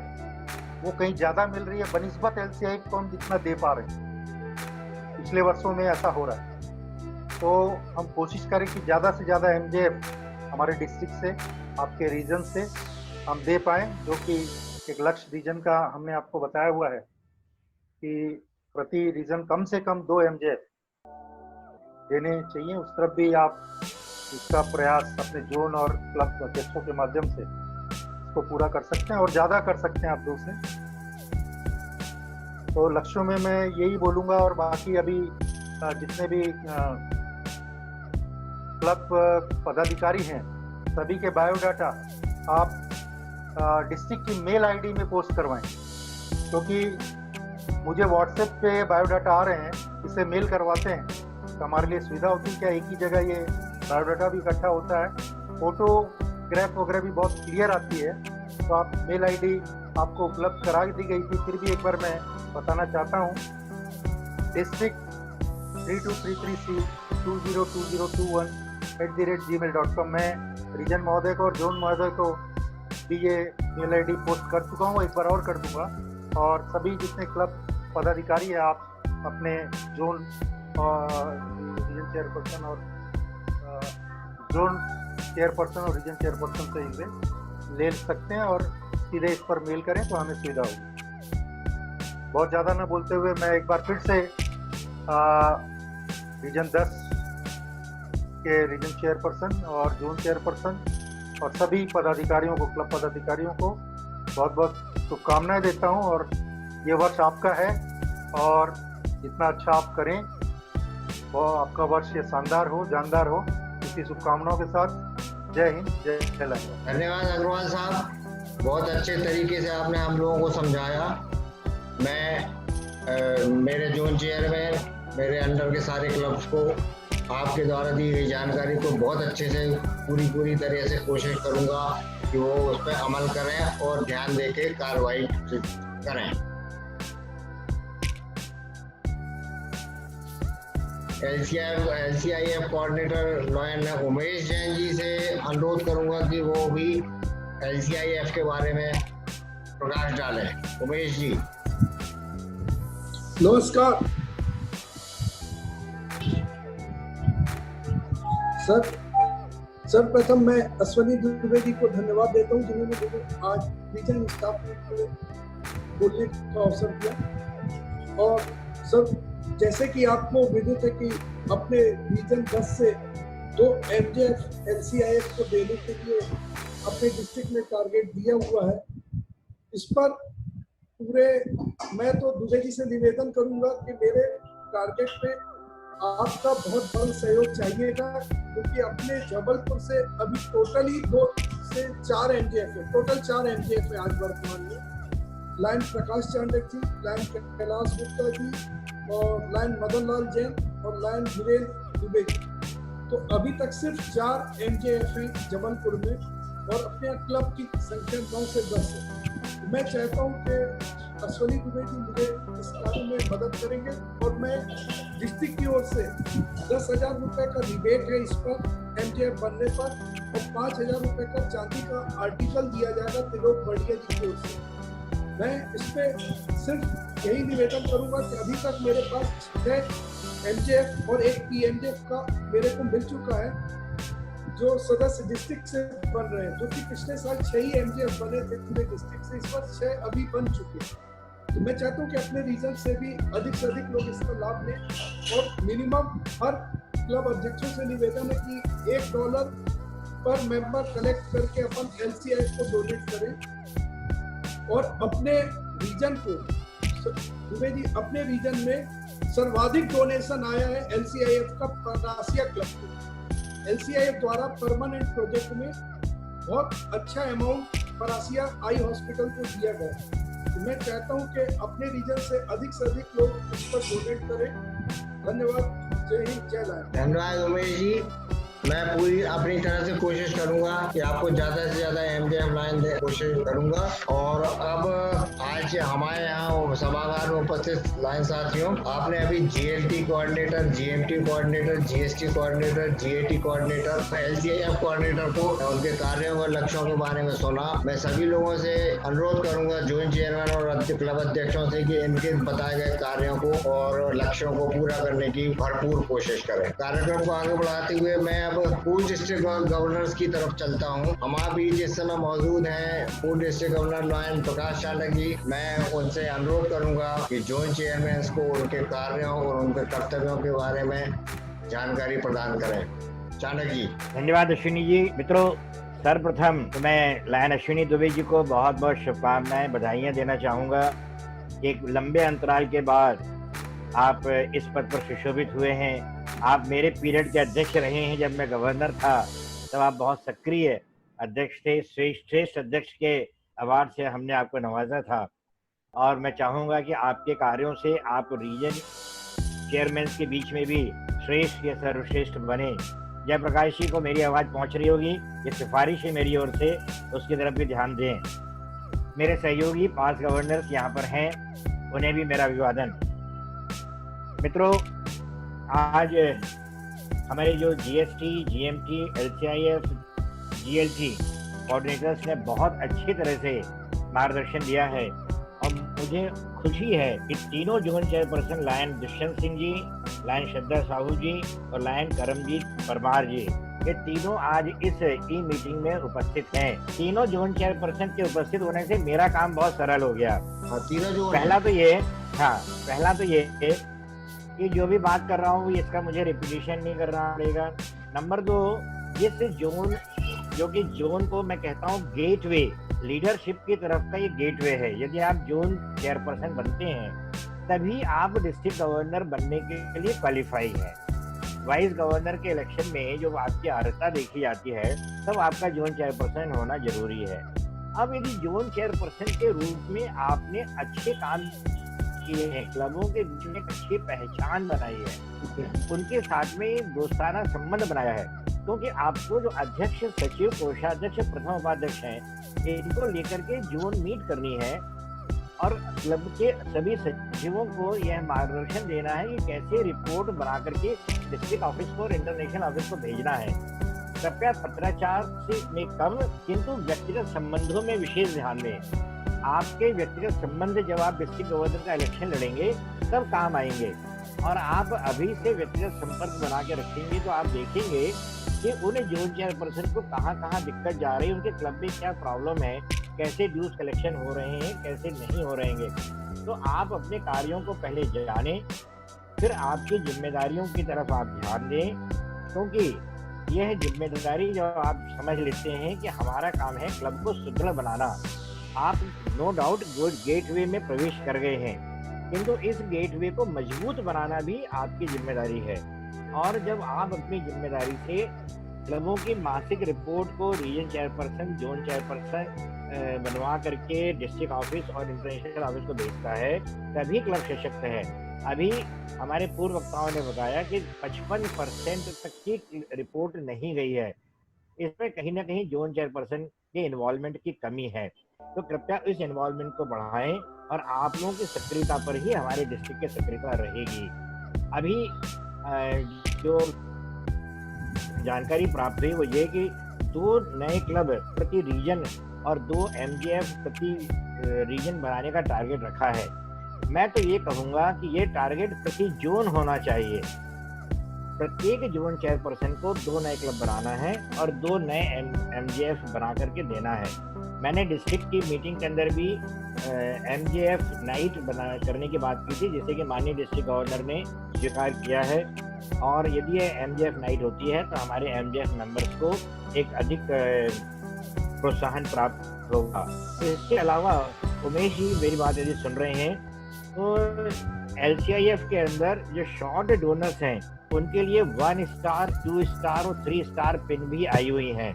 वो कहीं ज़्यादा मिल रही है बनिस्बत LCIF को हम जितना दे पा रहे हैं। पिछले वर्षों में ऐसा हो रहा है, तो हम कोशिश करें कि ज़्यादा से ज़्यादा MJF हमारे डिस्ट्रिक्ट से, आपके रीजन से हम दे पाएँ, जो कि एक लक्ष्य रीजन का हमने आपको बताया हुआ है कि प्रति रीजन कम से कम 2 MJF देने चाहिए। उस तरफ भी आप इसका प्रयास अपने जोन और क्लब अध्यक्षों के माध्यम से इसको पूरा कर सकते हैं और ज़्यादा कर सकते हैं आप 2 से। तो लक्ष्यों में मैं यही बोलूँगा। और बाकी अभी जितने भी क्लब पदाधिकारी हैं, सभी के बायोडाटा आप डिस्ट्रिक्ट की मेल आईडी में पोस्ट करवाएं, क्योंकि मुझे व्हाट्सएप पे बायोडाटा आ रहे हैं, इसे मेल करवाते हैं तो हमारे लिए सुविधा होती है। क्या एक ही जगह ये बायोडाटा भी इकट्ठा होता है, फोटोग्राफ वगैरह भी बहुत क्लियर आती है। तो आप मेल आईडी आपको उपलब्ध करा दी गई थी, फिर भी एक बार मैं बताना चाहता हूँ। district3233c202021@gmail.com में रीजन महोदय को और जोन महोदय को भी ये मेल आईडी पोस्ट कर चुका हूँ, एक बार और कर दूंगा। और सभी जितने क्लब पदाधिकारी है, आप अपने जोन रीजन चेयरपर्सन और जोन चेयरपर्सन और रीजन चेयरपर्सन से इसे ले सकते हैं और सीधे इस पर मेल करें तो हमें सुविधा होगी। बहुत ज़्यादा न बोलते हुए मैं एक बार फिर से रीजन 10 के रीजन चेयरपर्सन और जोन चेयरपर्सन और सभी पदाधिकारियों को, क्लब पदाधिकारियों को बहुत बहुत शुभकामनाएं देता हूं। और ये वर्ष आपका है और जितना अच्छा आप करें वो आपका वर्ष ये शानदार हो, जानदार हो। इसी शुभकामनाओं के साथ जय हिंद, जय तेलंगाना। धन्यवाद अग्रवाल साहब, बहुत अच्छे तरीके से आपने हम लोगों को समझाया। मैं मेरे जोन चेयरमैन, मेरे अंडर के सारे क्लब्स को आपके द्वारा दी गई जानकारी को बहुत अच्छे से पूरी तरह से कोशिश करूंगा कि वो उस पर अमल करें और ध्यान देके कार्रवाई करें। LCIF coordinator lion Umesh Jain ji से अनुरोध करूंगा कि वो भी LCIF के बारे में प्रकाश डालें। उमेश जी। नमस्कार सर। सर्वप्रथम मैं अश्विनी दुबे जी को धन्यवाद देता हूं जिन्होंने मुझे आज रीजन स्टाफ में बोलने का अवसर दिया। और सर, जैसे कि आपको विदित है कि अपने रीजन 10 से 2 MJF LCIF को देने के लिए अपने डिस्ट्रिक्ट में टारगेट दिया हुआ है। इस पर पूरे मैं तो दुबे जी से निवेदन करूंगा कि मेरे टारगेट में आपका बहुत बड़ा सहयोग चाहिएगा, क्योंकि अपने जबलपुर से अभी टोटली 2 से 4 MJF है, टोटल 4 MJF है आज वर्तमान में। लाइन प्रकाश चांडक जी, लाइन कैलाश गुप्ता जी और लाइन मदन लाल जैन और लाइन वीरेंद्र दुबे जी। तो अभी तक सिर्फ 4 MJF है जबलपुर में और अपने क्लब की संख्या 9 से 10 है। मैं चाहता हूँ कि अश्विनी दुबे जी मुझे इस कार्य में मदद करेंगे और मैं डिस्ट्रिक्ट की ओर से 10,000 रुपए का रिबेट है इस पर MJF बनने पर, और 5,000 रुपए का चांदी का आर्टिकल दिया जाएगा त्रिलोक बढ़िया जी की ओर से। मैं इस पे सिर्फ यही निवेदन करूंगा कि अभी तक मेरे पास 6 MJF और 1 PMJF का मेरे को मिल चुका है, जो सदस्य डिस्ट्रिक्ट से बन रहे हैं, जो कि पिछले साल 6 ही MJF बने थे पूरे डिस्ट्रिक्ट से, इस बार 6 अभी बन चुके हैं। तो मैं चाहता हूँ कि अपने रीजन से भी अधिक से अधिक लोग इसका लाभ लें और मिनिमम हर क्लब अध्यक्षों से निवेदन है कि $1 पर मेंबर कलेक्ट करके अपन LCIF को डोनेट करें। और अपने रीजन को दुबे जी, अपने रीजन में सर्वाधिक डोनेशन आया है LCIF का परासिया क्लब को। LCIF द्वारा परमानेंट प्रोजेक्ट में बहुत अच्छा अमाउंट परासिया आई हॉस्पिटल को दिया गया। तो मैं चाहता हूं कि अपने रीजन से अधिक लोग इस पर डोनेट करें। धन्यवाद। जय हिंद, जय लाइन। धन्यवाद उमेश जी। मैं पूरी अपनी तरह से कोशिश करूंगा कि आपको ज्यादा से ज्यादा MJF लाइन दे कोशिश करूंगा। और अब आज हमारे यहाँ सभागार में उपस्थित लाइन साथियों, आपने अभी GLT coordinator, GMT coordinator, GST coordinator, GAT coordinator, LCIF coordinator को उनके कार्यों और लक्ष्यों के बारे में सुना। मैं सभी लोगों से अनुरोध करूंगा, जोइंट चेयरमैन और क्लब अध्यक्षों से, कि इनके बताए गए कार्यों को और लक्ष्यों को पूरा करने की भरपूर कोशिश करें। कार्यक्रम को आगे बढ़ाते हुए मैं पूर्व डिस्ट्रिक्ट गवर्नर्स की तरफ चलता हूँ। हमारे बीच इस समय मौजूद हैं पूर्व डिस्ट्रिक्ट गवर्नर लॉयन प्रकाश चांडक जी। मैं उनसे अनुरोध करूंगा कि जोइंट चेयरमैन को उनके कार्यों और उनके कर्तव्यों के बारे में जानकारी प्रदान करें। चांडक जी। धन्यवाद अश्विनी जी। मित्रों, सर्वप्रथम तो मैं लायन अश्विनी दुबे जी को बहुत बहुत शुभकामनाएं, बधाइयाँ देना चाहूँगा। एक लंबे अंतराल के बाद आप इस पद पर सुशोभित हुए हैं। आप मेरे पीरियड के अध्यक्ष रहे हैं। जब मैं गवर्नर था तब आप बहुत सक्रिय अध्यक्ष थे। श्रेष्ठ अध्यक्ष के अवार्ड से हमने आपको नवाजा था। और मैं चाहूँगा कि आपके कार्यों से आप रीजन चेयरमैन के बीच में भी श्रेष्ठ या सर्वश्रेष्ठ बने। जयप्रकाश जी को मेरी आवाज़ पहुंच रही होगी, ये सिफारिश है मेरी ओर से, उसकी तरफ भी ध्यान दें। मेरे सहयोगी पास गवर्नर्स यहाँ पर हैं, उन्हें भी मेरा अभिवादन। मित्रों, आज हमारे जो GST, GMT, LCIF, GLT coordinators ने बहुत अच्छी तरह से मार्गदर्शन दिया है और मुझे खुशी है कि तीनों zone chairperson lion Dushyant Singh ji, lion Shraddha Sahu ji और लायन करमजीत परमार जी, ये तीनों आज इस ई मीटिंग में उपस्थित हैं। तीनों जोन चेयरपर्सन के उपस्थित होने से मेरा काम बहुत सरल हो गया। तीनों जो पहला तो ये कि जो भी बात कर रहा हूँ इसका मुझे रिपीटिशन नहीं करना पड़ेगा। नंबर 2, जिस जोन, जो कि जोन को मैं कहता हूँ गेटवे, लीडरशिप की तरफ का ये गेटवे है। यदि आप जोन चेयरपर्सन बनते हैं तभी आप डिस्ट्रिक्ट गवर्नर बनने के लिए क्वालिफाई है। वाइस गवर्नर के इलेक्शन में जो आपकी अर्हता देखी जाती है तब आपका जोन चेयरपर्सन होना जरूरी है। अब यदि जोन चेयरपर्सन के रूप में आपने अच्छे काम किए हैं, क्लबों के बीच में अच्छी पहचान बनाई है, उनके साथ में दोस्ताना संबंध बनाया है, क्योंकि आपको जो अध्यक्ष, सचिव, कोषाध्यक्ष, प्रथम उपाध्यक्ष हैं, इनको लेकर के जोन मीट करनी है और क्लब के सभी सचिवों को यह मार्गदर्शन देना है कि कैसे रिपोर्ट बना करके डिस्ट्रिक्ट ऑफिस को और इंटरनेशनल ऑफिस को भेजना है। कृपया पत्राचार से में कम, किंतु व्यक्तिगत संबंधों में विशेष ध्यान दें। आपके व्यक्तिगत संबंध जब आप डिस्ट्रिक्ट गवर्नर का इलेक्शन लड़ेंगे तब काम आएंगे, और आप अभी से व्यक्तिगत संपर्क बना के रखेंगे तो आप देखेंगे कि उन जोन चेयरपर्सन को कहाँ दिक्कत जा रही है, उनके क्लब में क्या प्रॉब्लम है, कैसे ड्यूज कलेक्शन हो रहे हैं, कैसे नहीं हो रहेंगे। तो आप अपने कार्यों को पहले जानें, फिर आपकी जिम्मेदारियों की तरफ आप ध्यान दें, क्योंकि यह जिम्मेदारी जब आप समझ लेते हैं कि हमारा काम है क्लब को सुदृढ़ बनाना। आप नो डाउट गुड गेटवे में प्रवेश कर गए हैं, किंतु इस गेटवे को मजबूत बनाना भी आपकी जिम्मेदारी है। और जब आप अपनी जिम्मेदारी से क्लबों की मासिक रिपोर्ट को रीजन चेयरपर्सन, जोन चेयरपर्सन बनवा करके डिस्ट्रिक्ट ऑफिस और इंटरनेशनल ऑफिस को भेजता है, तभी क्लब सशक्त है। अभी हमारे पूर्व वक्ताओं ने बताया कि 55% तक की रिपोर्ट नहीं गई है। इसमें कहीं ना कहीं जोन चेयरपर्सन के इन्वॉल्वमेंट की कमी है। तो कृपया इस इन्वॉल्वमेंट को बढ़ाएं और आप लोगों की सक्रियता पर ही हमारे डिस्ट्रिक्ट की सक्रियता रहेगी। अभी जो जानकारी प्राप्त हुई वो ये कि 2 नए क्लब प्रति रीजन और 2 MGF प्रति रीजन बनाने का टारगेट रखा है। मैं तो ये कहूँगा कि ये टारगेट प्रति जोन होना चाहिए। प्रत्येक जोन चेयरपर्सन को 2 नए क्लब बनाना है और 2 नए MGF बना करके देना है। मैंने डिस्ट्रिक्ट की मीटिंग के अंदर भी MGF नाइट करने की बात की थी, जिसे कि माननीय डिस्ट्रिक्ट गवर्नर ने स्वीकार किया है। और यदि ये MGF नाइट होती है तो हमारे MGF मेंबर्स को एक अधिक प्रोत्साहन प्राप्त होगा। इसके अलावा उमेश जी मेरी बात यदि सुन रहे हैं तो LCIF के अंदर जो शॉर्ट डोनर्स हैं उनके लिए 1 स्टार, 2 स्टार और 3 स्टार पिन भी आई हुई हैं।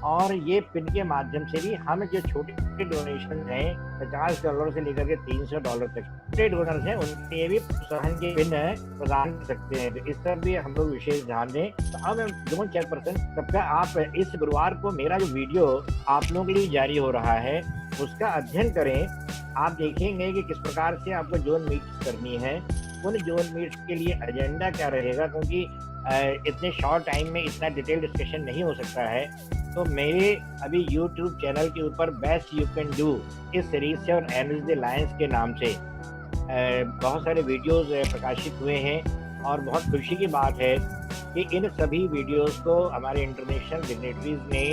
और ये पिन के माध्यम से भी हम जो छोटे डोनेशन हैं $50 से लेकर के $300 तक छोटे डोनर्स हैं उनके लिए भी प्रोत्साहन के पिन प्रदान कर सकते हैं। तो इस पर भी हम लोग विशेष ध्यान दें। तो अब जोन चेयरपर्सन, कृपया आप इस गुरुवार को मेरा जो वीडियो आप लोगों के लिए जारी हो रहा है उसका अध्ययन करें। आप देखेंगे कि किस प्रकार से आपको जोन मीट्स करनी है, उन जोन मीट्स के लिए एजेंडा क्या रहेगा, क्योंकि इतने शॉर्ट टाइम में इतना डिटेल डिस्कशन नहीं हो सकता है। तो मेरे अभी YouTube चैनल के ऊपर बेस्ट यू कैन डू इस सीरीज से और एनरिच द लायंस के नाम से बहुत सारे वीडियोस प्रकाशित हुए हैं। और बहुत खुशी की बात है कि इन सभी वीडियोस को हमारे इंटरनेशनल डिग्नेटरीज ने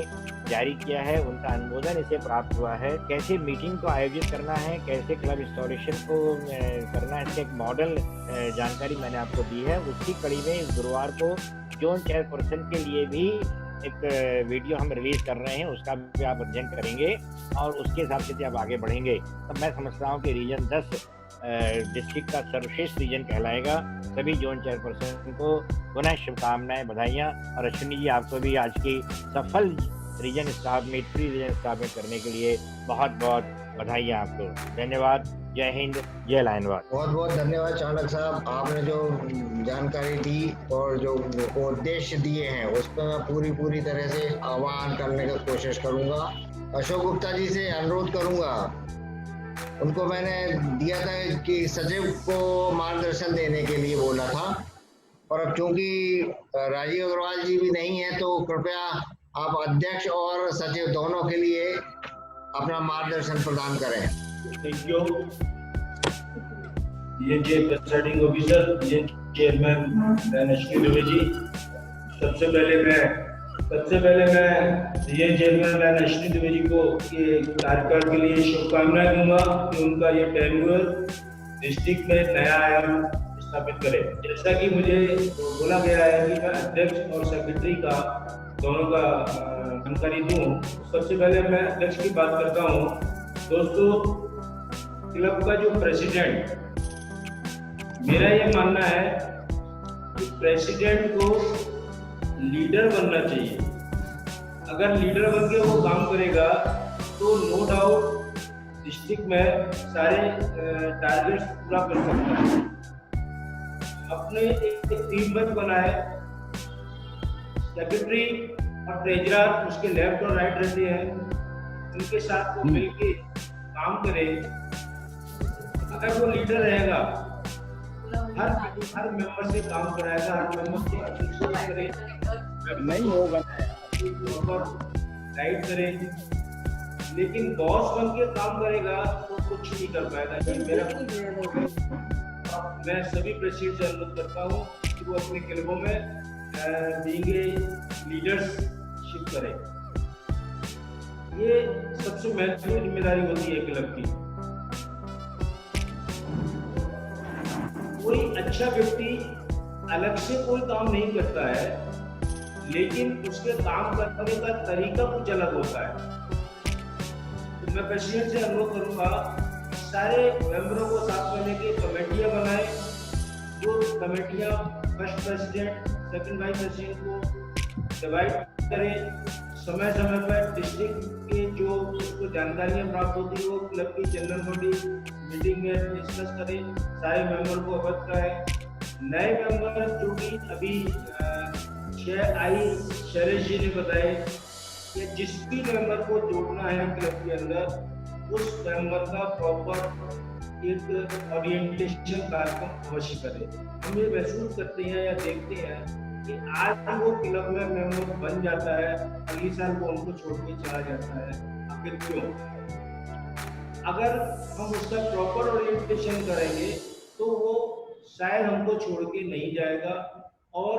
जारी किया है, उनका अनुमोदन इसे प्राप्त हुआ है। कैसे मीटिंग को आयोजित करना है, कैसे क्लब इंस्टॉलेशन को करना है, इसकी एक मॉडल जानकारी मैंने आपको दी है। उसकी कड़ी में इस गुरुवार को जोन चेयरपर्सन के लिए भी एक वीडियो हम रिलीज कर रहे हैं, उसका भी आप अध्ययन करेंगे और उसके हिसाब से आप आगे बढ़ेंगे। तो मैं समझता हूँ कि रीजन 10 डिस्ट्रिक्ट का सर्वश्रेष्ठ रीजन कहलाएगा। सभी जोन चेयरपर्सन को पुनः शुभकामनाएं, बधाइयाँ। और अश्विनी जी, आपको भी आज की सफल region staff meet, free region staff meet करने के लिए बहुत बहुत बधाइयाँ आपको। धन्यवाद। जय हिंद, जय लायनवाद। बहुत बहुत धन्यवाद चाणक साहब, आपने जो जानकारी दी और जो उद्देश्य दिए हैं उस पर मैं पूरी तरह से आह्वान करने का कोशिश करूंगा। अशोक गुप्ता जी से अनुरोध करूंगा, उनको मैंने दिया था कि सचिव को मार्गदर्शन देने के लिए बोला था, और अब चूंकि राजीव अग्रवाल जी भी नहीं है तो कृपया आप अध्यक्ष और सचिव दोनों के लिए अपना मार्गदर्शन प्रदान करें। थैंक यू डीएनजे presiding officer, chairman Ashwini Dubey ji. सबसे पहले मैं डीएन चेयरमैन अश्विनी दुबे जी को ये कार्यकाल के लिए शुभकामनाएं दूंगा कि उनका ये टेन्योर डिस्ट्रिक्ट में नया आयाम स्थापित करे। जैसा कि मुझे बोला गया है कि मैं अध्यक्ष और सेक्रेटरी का दोनों का जानकारी दूं। सबसे पहले मैं अध्यक्ष की बात करता हूं। दोस्तों, क्लब का जो प्रेसिडेंट, मेरा ये मानना है कि प्रेसिडेंट को लीडर बनना चाहिए। अगर लीडर बन के वो काम करेगा तो नो डाउट डिस्ट्रिक्ट में सारे टारगेट्स पूरा कर सकता है। अपने एक टीम वर्क बनाए, सेक्रेटरी और ट्रेजरर उसके लेफ्ट और राइट रहते हैं, उनके साथ वो मिलके काम करे। अगर वो लीडर रहेगा, हर मेंबर से काम कराएगा, हर मेंबर से अप्रिशिएट करे, नहीं होगा गाइड करे, लेकिन बॉस बन के काम करेगा तो कुछ नहीं कर पाएगा। ये मेरा मैं सभी प्रेसिडेंट से अनुरोध करता हूँ कि वो अपने क्लबों में देंगे लीडरशिप करें। ये सबसे महत्वपूर्ण जिम्मेदारी होती है क्लब की। कोई अच्छा व्यक्ति अलग से कोई काम नहीं करता है, लेकिन उसके काम करने का तरीका कुछ अलग होता है। तो मैं प्रेसिडेंट से अनुरोध करूंगा, सारे मेंबरों को साथ में लेके कमेटियां बनाए। जो कमेटियां first president, second vice president को डिवाइड करें। समय पर डिस्ट्रिक्ट के जो उसको जानकारियां प्राप्त होती है वो क्लब की जनरल बॉडी मीटिंग में डिस्कस करें, सारे मेंबर को अवगत कराएं। नए मेंबर जो कि अभी शैलेश जी ने बताया कि जिस भी मेंबर को जोड़ना है क्लब के अंदर, उस मेंबर का प्रॉपर एक ओरिएंटेशन कार्यक्रम अवश्य करें। हम ये महसूस करते हैं या देखते हैं कि आज वो क्लब में मेंबर बन जाता है, अगले साल वो उनको छोड़ के चला जाता है। आखिर क्यों? अगर हम उसका प्रॉपर ओरिएंटेशन करेंगे तो वो शायद हमको छोड़ के नहीं जाएगा, और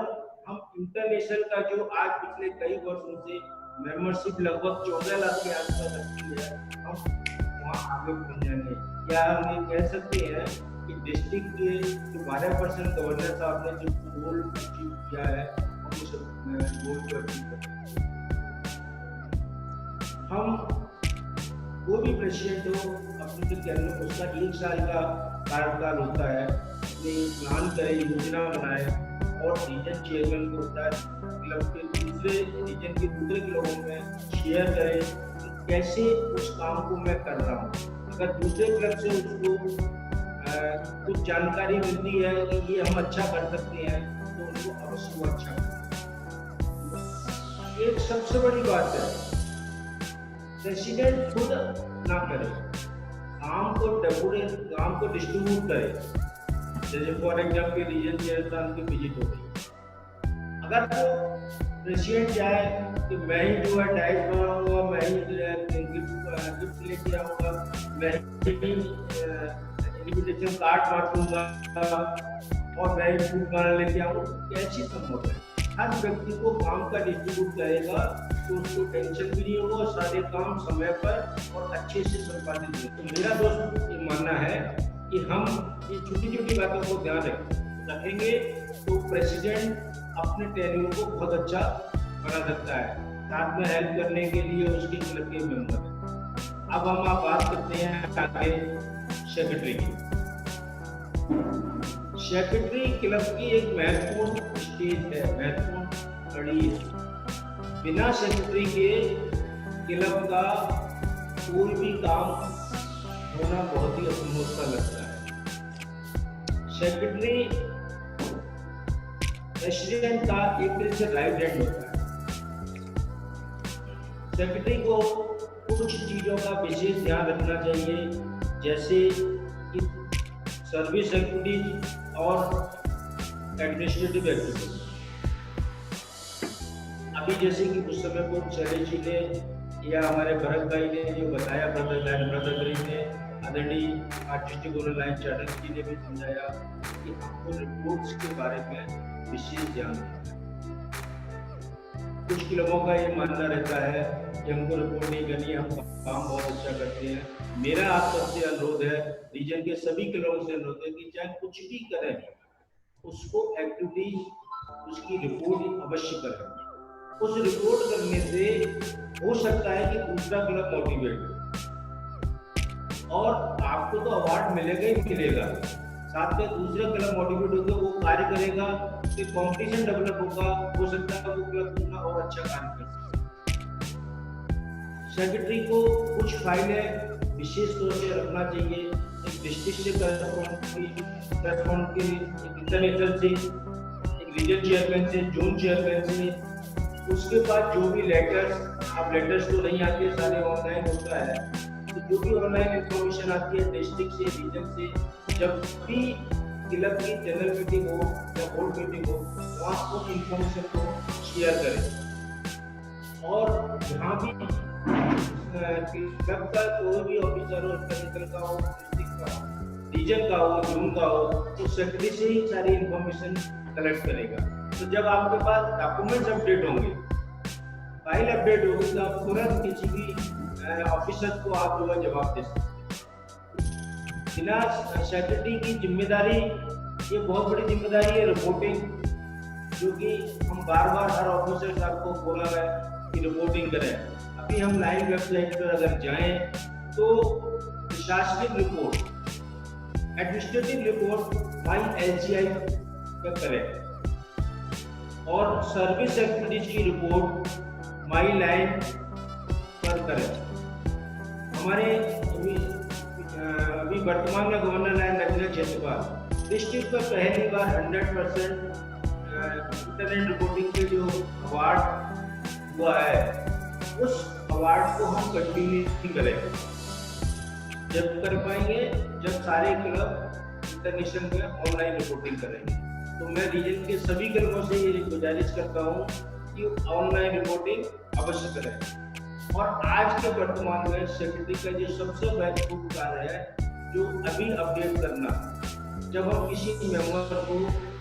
हम इंटरनेशनल का जो आज पिछले कई वर्षों से मेंबरशिप लगभग 14 लाख के आसपास रखी है, हम वहाँ आगे बढ़ जाएंगे। क्या हम ये कह सकते हैं कि डिस्ट्रिक्ट के जो 12% गवर्नर साहब ने जो गोल अचीव किया है, हम उस गोल को अचीव करें। हम कोई भी प्रेसिडेंट हो, अपने जो कैबिनेट उसका 1 साल का कार्यकाल होता है, अपने प्लान करे, योजना बनाए, और रीजन चेयरमैन को होता है क्लब के दूसरे रीजन के दूसरे क्लबों में शेयर करे कि कैसे उस काम को मैं कर रहा हूँ। अगर दूसरे क्लब से उसको कुछ जानकारी मिलती है कि ये हम अच्छा कर सकते हैं तो उनको अवश्य वो अच्छा करें। एक सबसे बड़ी बात है, प्रेसिडेंट खुद ना करे, काम को डिस्ट्रीब्यूट करे। जैसे फॉर एग्जाम्पल रीजन चेयरमैन की विजिट हो गई, अगर तो प्रेसिडेंट जाए कि मैं ही जो है डाइस बनाऊंगा, मैं ही गिफ्ट लेके आऊंगा, मैं ही इन्विटेशन कार्ड बांटूंगा और मैं ही फूड बना लेके आऊँ, कैसे संभव है? हर व्यक्ति को काम का डिस्ट्रीब्यूट करेगा तो उसको टेंशन भी नहीं होगा, सारे काम समय पर और अच्छे से संपादित होंगे। तो मेरा दोस्त ये मानना है कि हम ये छोटी छोटी बातों को ध्यान रखेंगे तो प्रेसिडेंट अपने टेन्योर को बहुत अच्छा बना सकता है, साथ में हेल्प करने के लिए उसके क्लब के मेंबर। अब हम आप बात करते हैं आगे सेक्रेटरी की। सेक्रेटरी क्लब की एक महत्वपूर्ण स्टेज है, महत्वपूर्ण कड़ी है। बिना सेक्रेटरी के क्लब का कोई भी काम होना बहुत ही असंभव पता लगता है। सेक्रेटरी प्रेसिडेंट का एक तरह से राइट हैंड होता है। सेक्रेटरी को कुछ चीजों का विशेष ध्यान रखना चाहिए, जैसे कि सर्विस एक्टिविटीज और एडमिनिस्ट्रेटिव एक्टिविटीज। अभी जैसे कि उस समय को शैलेश जी ने या हमारे भरत भाई ने जो बताया, ब्रदर ने, आदरणीय डिस्ट्रिक्ट गवर्नर लाइन चैटर्जी जी ने भी समझाया कि हमको रिपोर्ट्स के बारे में विशेष ध्यान देना है। कुछ लोगों का ये मानना रहता है कि हमको रिपोर्ट नहीं करनी है, हम काम बहुत अच्छा करते हैं। मेरा आप सबसे अनुरोध है, रीजन के सभी क्लबों से अनुरोध है कि चाहे कुछ भी करें, उसको एक्टिविटीज, उसकी रिपोर्ट अवश्य करें। उस रिपोर्ट करने से हो सकता है कि दूसरा क्लब मोटिवेट हो और आपको तो अवार्ड मिलेगा ही मिलेगा, साथ में दूसरा क्लब मोटिवेट होकर वो कार्य करेगा, फिर कंपटीशन डेवलप होगा, हो सकता है वो क्लब दूसरा और अच्छा कार्य कर सके। सेक्रेटरी को कुछ फाइलें विशेष तौर से रखना चाहिए, एक डिस्ट्रिक्ट से करस्पॉन्ड के इंटरनेशनल से, एक रीजन चेयरमैन से, जोन चेयरमैन से। उसके बाद जो भी लेटर्स, अब लेटर्स तो नहीं आते, सारे ऑनलाइन होता है, तो जो भी ऑनलाइन इंफॉर्मेशन आती है डिस्ट्रिक्ट से, रीजन से, जब भी क्लब की जनरल मीटिंग हो या बोर्ड मीटिंग हो, वहाँ उस इंफॉर्मेशन को शेयर करें। और जहाँ भी क्लब का कोई भी ऑफिसर हो, इंटरनेशनल का हो, डिस्ट्रिक्ट का हो, रीजन का हो, जोन का हो, तो सेक्रेटरी से ही सारी इंफॉर्मेशन कलेक्ट करेगा। तो जब आपके पास डॉक्यूमेंट्स अपडेट होंगे, फाइल अपडेट होगी, तो आप तुरंत किसी भी ऑफिसर को आप जो है जवाब दे सकते हैं। बिना सेक्रेटरी की जिम्मेदारी, ये बहुत बड़ी जिम्मेदारी है रिपोर्टिंग, जो कि हम बार बार हर ऑफिसर साहब को बोला है कि रिपोर्टिंग करें। अभी हम लाइव वेबसाइट पर अगर जाएं तो प्रशासनिक रिपोर्ट, एडमिनिस्ट्रेटिव रिपोर्ट MyLCI पर करें और सर्विस एक्टिविटीज की रिपोर्ट MyLine पर करें। हमारे अभी वर्तमान में गवर्नर लाइन नगरीय क्षेत्रपाल डिस्ट्रिक्ट पर पहली बार 100% इंटरनेट रिपोर्टिंग के जो अवार्ड हुआ है, उस अवार्ड को हम कंटिन्यू करें। जब कर पाएंगे जब सारे क्लब इंटरनेशनल में ऑनलाइन रिपोर्टिंग करेंगे। तो मैं रीजन के सभी क्लबों से ये गुजारिश करता हूँ कि ऑनलाइन रिपोर्टिंग अवश्य करें। और आज के वर्तमान में सेक्रेटरी का जो सबसे महत्वपूर्ण कार्य है, जो अभी अपडेट करना, जब हम किसी मेंबर को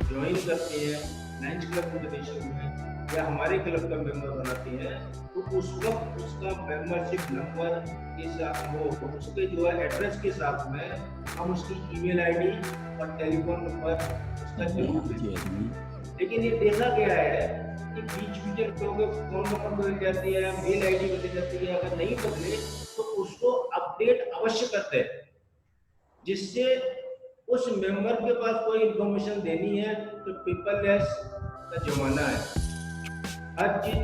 ज्वाइन करते हैं लायंस क्लब इंटरनेशनल में या हमारे क्लब का मेंबर बनाते हैं, तो उस वक्त उसका मेंबरशिप नंबर के साथ, वो उसके जो है एड्रेस के साथ में हम उसकी ईमेल आईडी और टेलीफोन नंबर उसका जरूर दें। लेकिन ये देखा गया है कि बीच में फोन नंबर बदल जाती है, मेल आईडी बदल जाती है, अगर नहीं बदले तो उसको अपडेट अवश्य करते हैं, जिससे उस मेंबर के पास कोई इंफॉर्मेशन देनी है तो पेपरलेस का जमाना है, हर चीज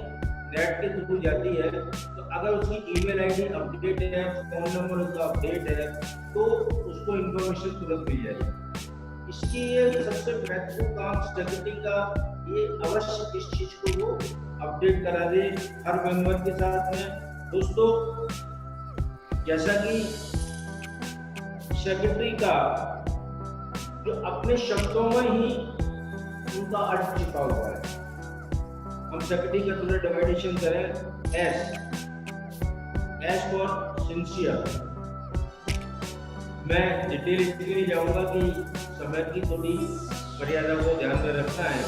नेट के थ्रू जाती है। तो अगर उसकी ईमेल आईडी अपडेट है, फोन नंबर उसका अपडेट है, तो उसको इंफॉर्मेशन तुरंत मिल जाएगी। इसकी ये सबसे महत्वपूर्ण काम सेक्रेटरी का, ये अवश्य इस चीज को वो अपडेट करा दे हर मेंबर के साथ में। दोस्तों, जैसा कि सेक्रेटरी का जो अपने शब्दों में ही उनका अर्थ छिपा हुआ है, हम सेक्रेटरी का थोड़ा डिवाइडेशन करें। S for sincere. मैं डिटेल इसलिए जाऊंगा कि समय की थोड़ी मर्यादा को ध्यान में रखना है।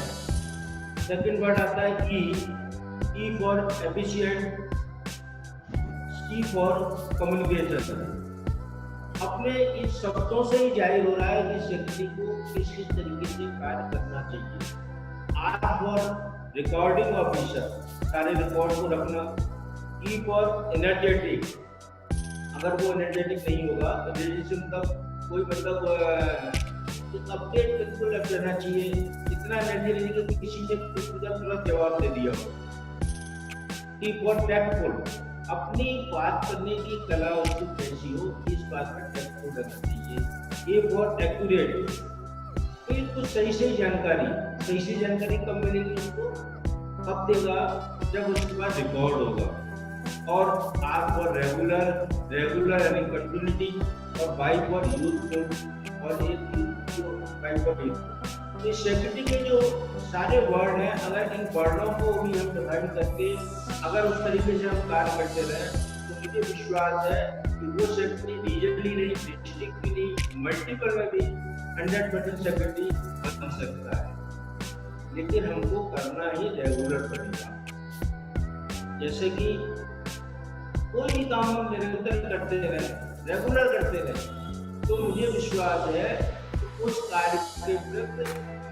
सेकंड वर्ड आता है E for efficient, C for communication. अपने इन शब्दों से ही जाहिर हो रहा है कि सेक्रेटरी को किस तरीके से कार्य करना चाहिए। आर फॉर रिकॉर्डिंग ऑफिसर, सारे रिकॉर्ड को रखना। ई फॉर एनर्जेटिक, अगर वो एनर्जेटिक नहीं होगा तो कोई मतलब अपडेट बिल्कुल रहना चाहिए, इतना एनर्जी नहीं कि किसी ने तुरंत जवाब दे दिया हो। टी फॉर टैक्टफुल, अपनी बात करने की कला उसकी कैसी हो, इस बात का टेस्ट करना चाहिए, ये बहुत एक्यूरेट। तो इसको सही जानकारी कब मिलेगी उसको, कब देगा, जब उसके बाद रिकॉर्ड होगा। और आप फॉर रेगुलर यानी कंटिन्यूटी, और बाई फॉर यूजफुल, और ये बाई फॉर यूजफुल। इस सेक्रेटरी के जो सारे वर्ड हैं, अगर इन वर्डों को भी हम डिफाइन करके अगर उस तरीके से हम कार्य करते रहे, तो मुझे विश्वास है कि वो सेक्रेटरी रीजनली नहीं, डिस्ट्रिक्ट में नहीं, मल्टीपल में भी 100% सेक्रेटरी बन सकता है। लेकिन हमको करना ही रेगुलर पड़ेगा। जैसे कि कोई भी काम हम निरंतर करते रहे, रेगुलर करते रहे, तो मुझे विश्वास है कि उस कार्य के प्रति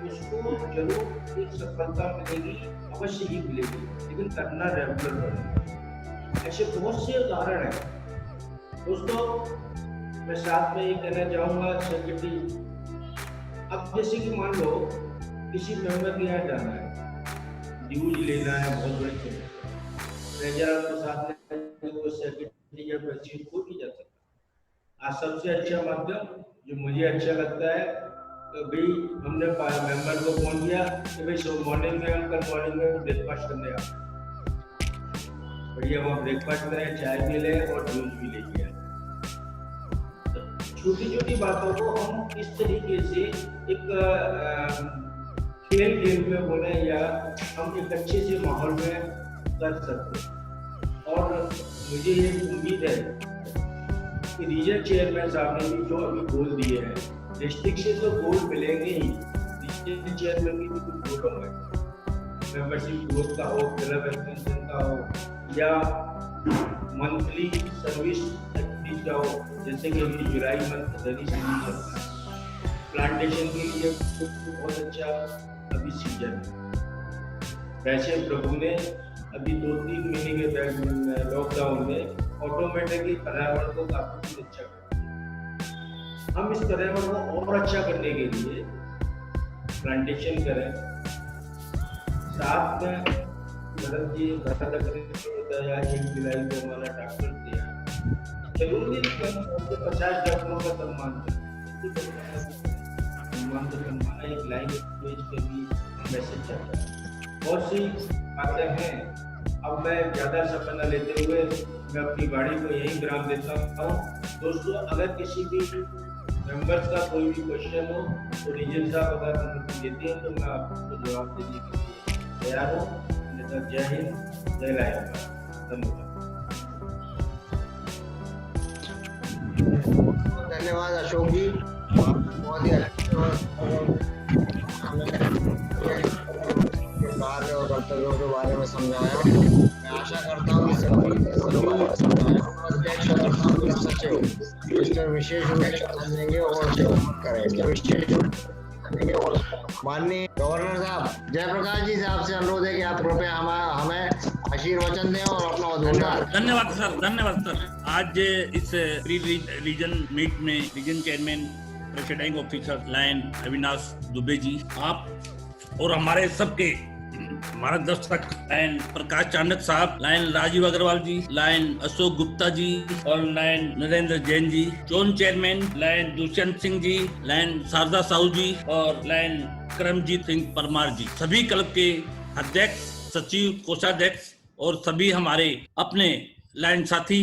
उसको जरूर एक सफलता मिलेगी, अवश्य ही मिलेगी, लेकिन करना रेगुलर पड़ेगा। ऐसे बहुत से उदाहरण हैं दोस्तों। मैं साथ में ये कहना चाहूँगा, सेक्रेटरी, अब जैसे कि मान लो किसी मेंबर के यहाँ जाना है, ड्यूज लेना है, बहुत बड़ी चीज, ट्रेजरर को साथ में, वो सेक्रेटरी या प्रेसिडेंट को भी जा सकता। आज सबसे अच्छा माध्यम जो मुझे अच्छा लगता है, तो भाई हमने मेंबर को फोन किया कि भाई सो मॉर्निंग में, हम कल मॉर्निंग में ब्रेकफास्ट करने आ, बढ़िया वहाँ ब्रेकफास्ट करें, चाय भी ले और जूस भी लेके आए। छोटी छोटी बातों को हम इस तरीके से एक खेल में बोले, या हम एक अच्छे से माहौल में कर सकते। और मुझे ये उम्मीद है कि रीजन चेयरमैन साहब ने भी जो अभी गोल दिए हैं, डिस्ट्रिक्ट से तो गोल मिलेंगे ही, रीजन चेयरमैन की भी कुछ गोल होंगे, मेंबरशिप ग्रोथ का हो, क्लब एक्सटेंशन का हो, या मंथली सर्विस एक्टिविटीज का हो, जैसे कि अभी जुलाई मंथ रनी सीजन चल रहा है, प्लांटेशन के लिए बहुत अच्छा अभी सीजन है। वैसे प्रभु ने अभी 2-3 महीने के बैक लॉकडाउन में ऑटोमेटिकली पर्यावरण को काफी अच्छा कर, हम इस पर्यावरण को और अच्छा करने के लिए प्लांटेशन करें। साथ में भरत जी बताया 1 जुलाई को हमारा डॉक्टर दिया, जरूरी नहीं 50 डॉक्टरों का सम्मान करना, एक लाइन पेज पे भी मैसेज जाता है। बहुत सी बातें हैं। अब मैं ज़्यादा समय न लेते हुए मैं अपनी गाड़ी को यही विराम देता हूँ। दोस्तों, अगर किसी भी मेंबर्स का कोई भी क्वेश्चन हो तो रीजन साहब अगर अनुमति देते हैं तो मैं आपको जवाब देने के लिए तैयार हूँ। जय हिंद, जय लाइव। धन्यवाद अशोक जी, बहुत ही कार्य और कर्तव्यों के बारे में समझाया। मैं आशा करता हूँ कि सभी अध्यक्ष और सचिव इस पर विशेष रूप से ध्यान देंगे और करेंगे। माननीय गवर्नर साहब, जयप्रकाश जी से आपसे अनुरोध है कि आप कृपया हमें आशीर्वचन दें और अपना उद्घाटन। धन्यवाद सर। आज इस प्री रीजन मीट में region chairman president officer lion Avinash Dubey ji, आप और हमारे सबके मार्गदर्शक लायन प्रकाश चांडक साहब, लायन राजीव अग्रवाल जी, लायन अशोक गुप्ता जी और lion Narendra Jain ji, zone chairman lion Dushyant Singh ji, lion Sharda Sahu ji और लायन करमजीत सिंह परमार जी, सभी क्लब के अध्यक्ष, सचिव, कोषाध्यक्ष और सभी हमारे अपने लायन साथी,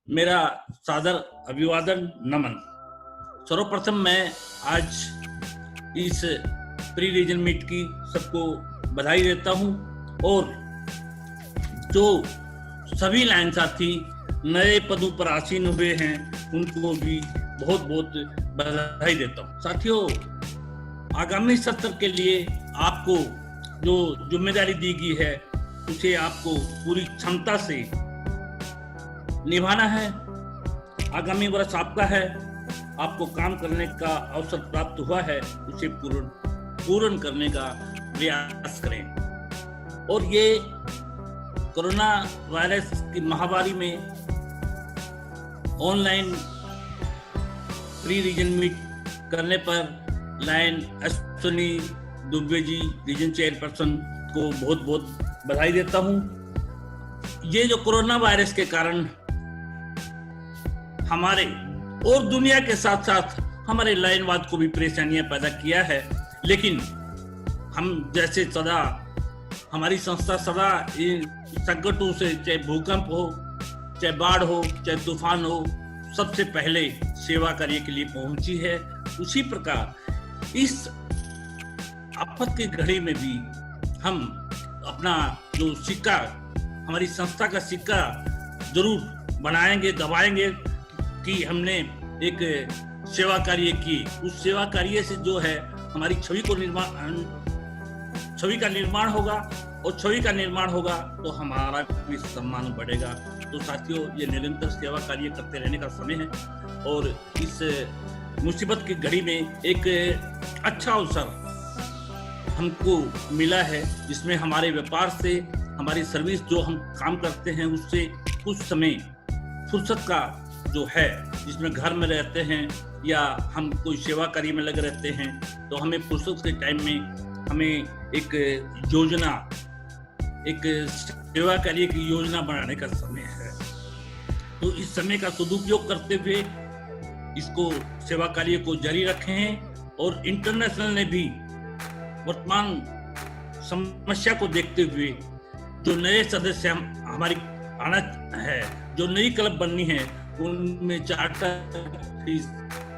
मेरा सादर अभिवादन, नमन। सर्वप्रथम मैं आज इस प्री रीजन मीट की सबको बधाई देता हूं और जो सभी लाइन साथी नए पदों पर आसीन हुए हैं उनको भी बहुत बहुत बधाई देता हूं। साथियों, आगामी सत्र के लिए आपको जो जिम्मेदारी दी गई है उसे आपको पूरी क्षमता से निभाना है। आगामी वर्ष आपका है, आपको काम करने का अवसर प्राप्त हुआ है, उसे पूर्ण करने का प्रयास करें। और ये कोरोना वायरस की महामारी में ऑनलाइन प्री रीजन मीट करने पर लायन अश्विनी दुबे जी, रीजन चेयरपर्सन को बहुत बहुत बधाई देता हूं। ये जो कोरोना वायरस के कारण हमारे और दुनिया के साथ साथ हमारे लाइनवाद को भी परेशानियां पैदा किया है। लेकिन हम जैसे सदा, हमारी संस्था सदा इन संकटों से, चाहे भूकंप हो, चाहे बाढ़ हो, चाहे तूफान हो, सबसे पहले सेवा कार्य के लिए पहुंची है। उसी प्रकार इस आफत की घड़ी में भी हम अपना जो सिक्का, हमारी संस्था का सिक्का जरूर बनाएंगे, दबाएंगे कि हमने एक सेवा कार्य की। उस सेवा कार्य से जो है हमारी छवि का निर्माण होगा, और छवि का निर्माण होगा तो हमारा भी सम्मान बढ़ेगा। तो साथियों, ये निरंतर सेवा कार्य करते रहने का समय है, और इस मुसीबत की घड़ी में एक अच्छा अवसर हमको मिला है, जिसमें हमारे व्यापार से, हमारी सर्विस जो हम काम करते हैं उससे कुछ समय फुर्सत का जो है, जिसमें घर में रहते हैं या हम कोई सेवा कार्य में लगे रहते हैं, तो हमें फुर्सत के टाइम में हमें एक योजना, एक सेवा कार्य की योजना बनाने का समय है। तो इस समय का सदुपयोग करते हुए इसको, सेवा कार्य को जारी रखें। और इंटरनेशनल ने भी वर्तमान समस्या को देखते हुए जो नए सदस्य हमारी आना है, जो नई क्लब बननी है, उनमें चार्टर फीस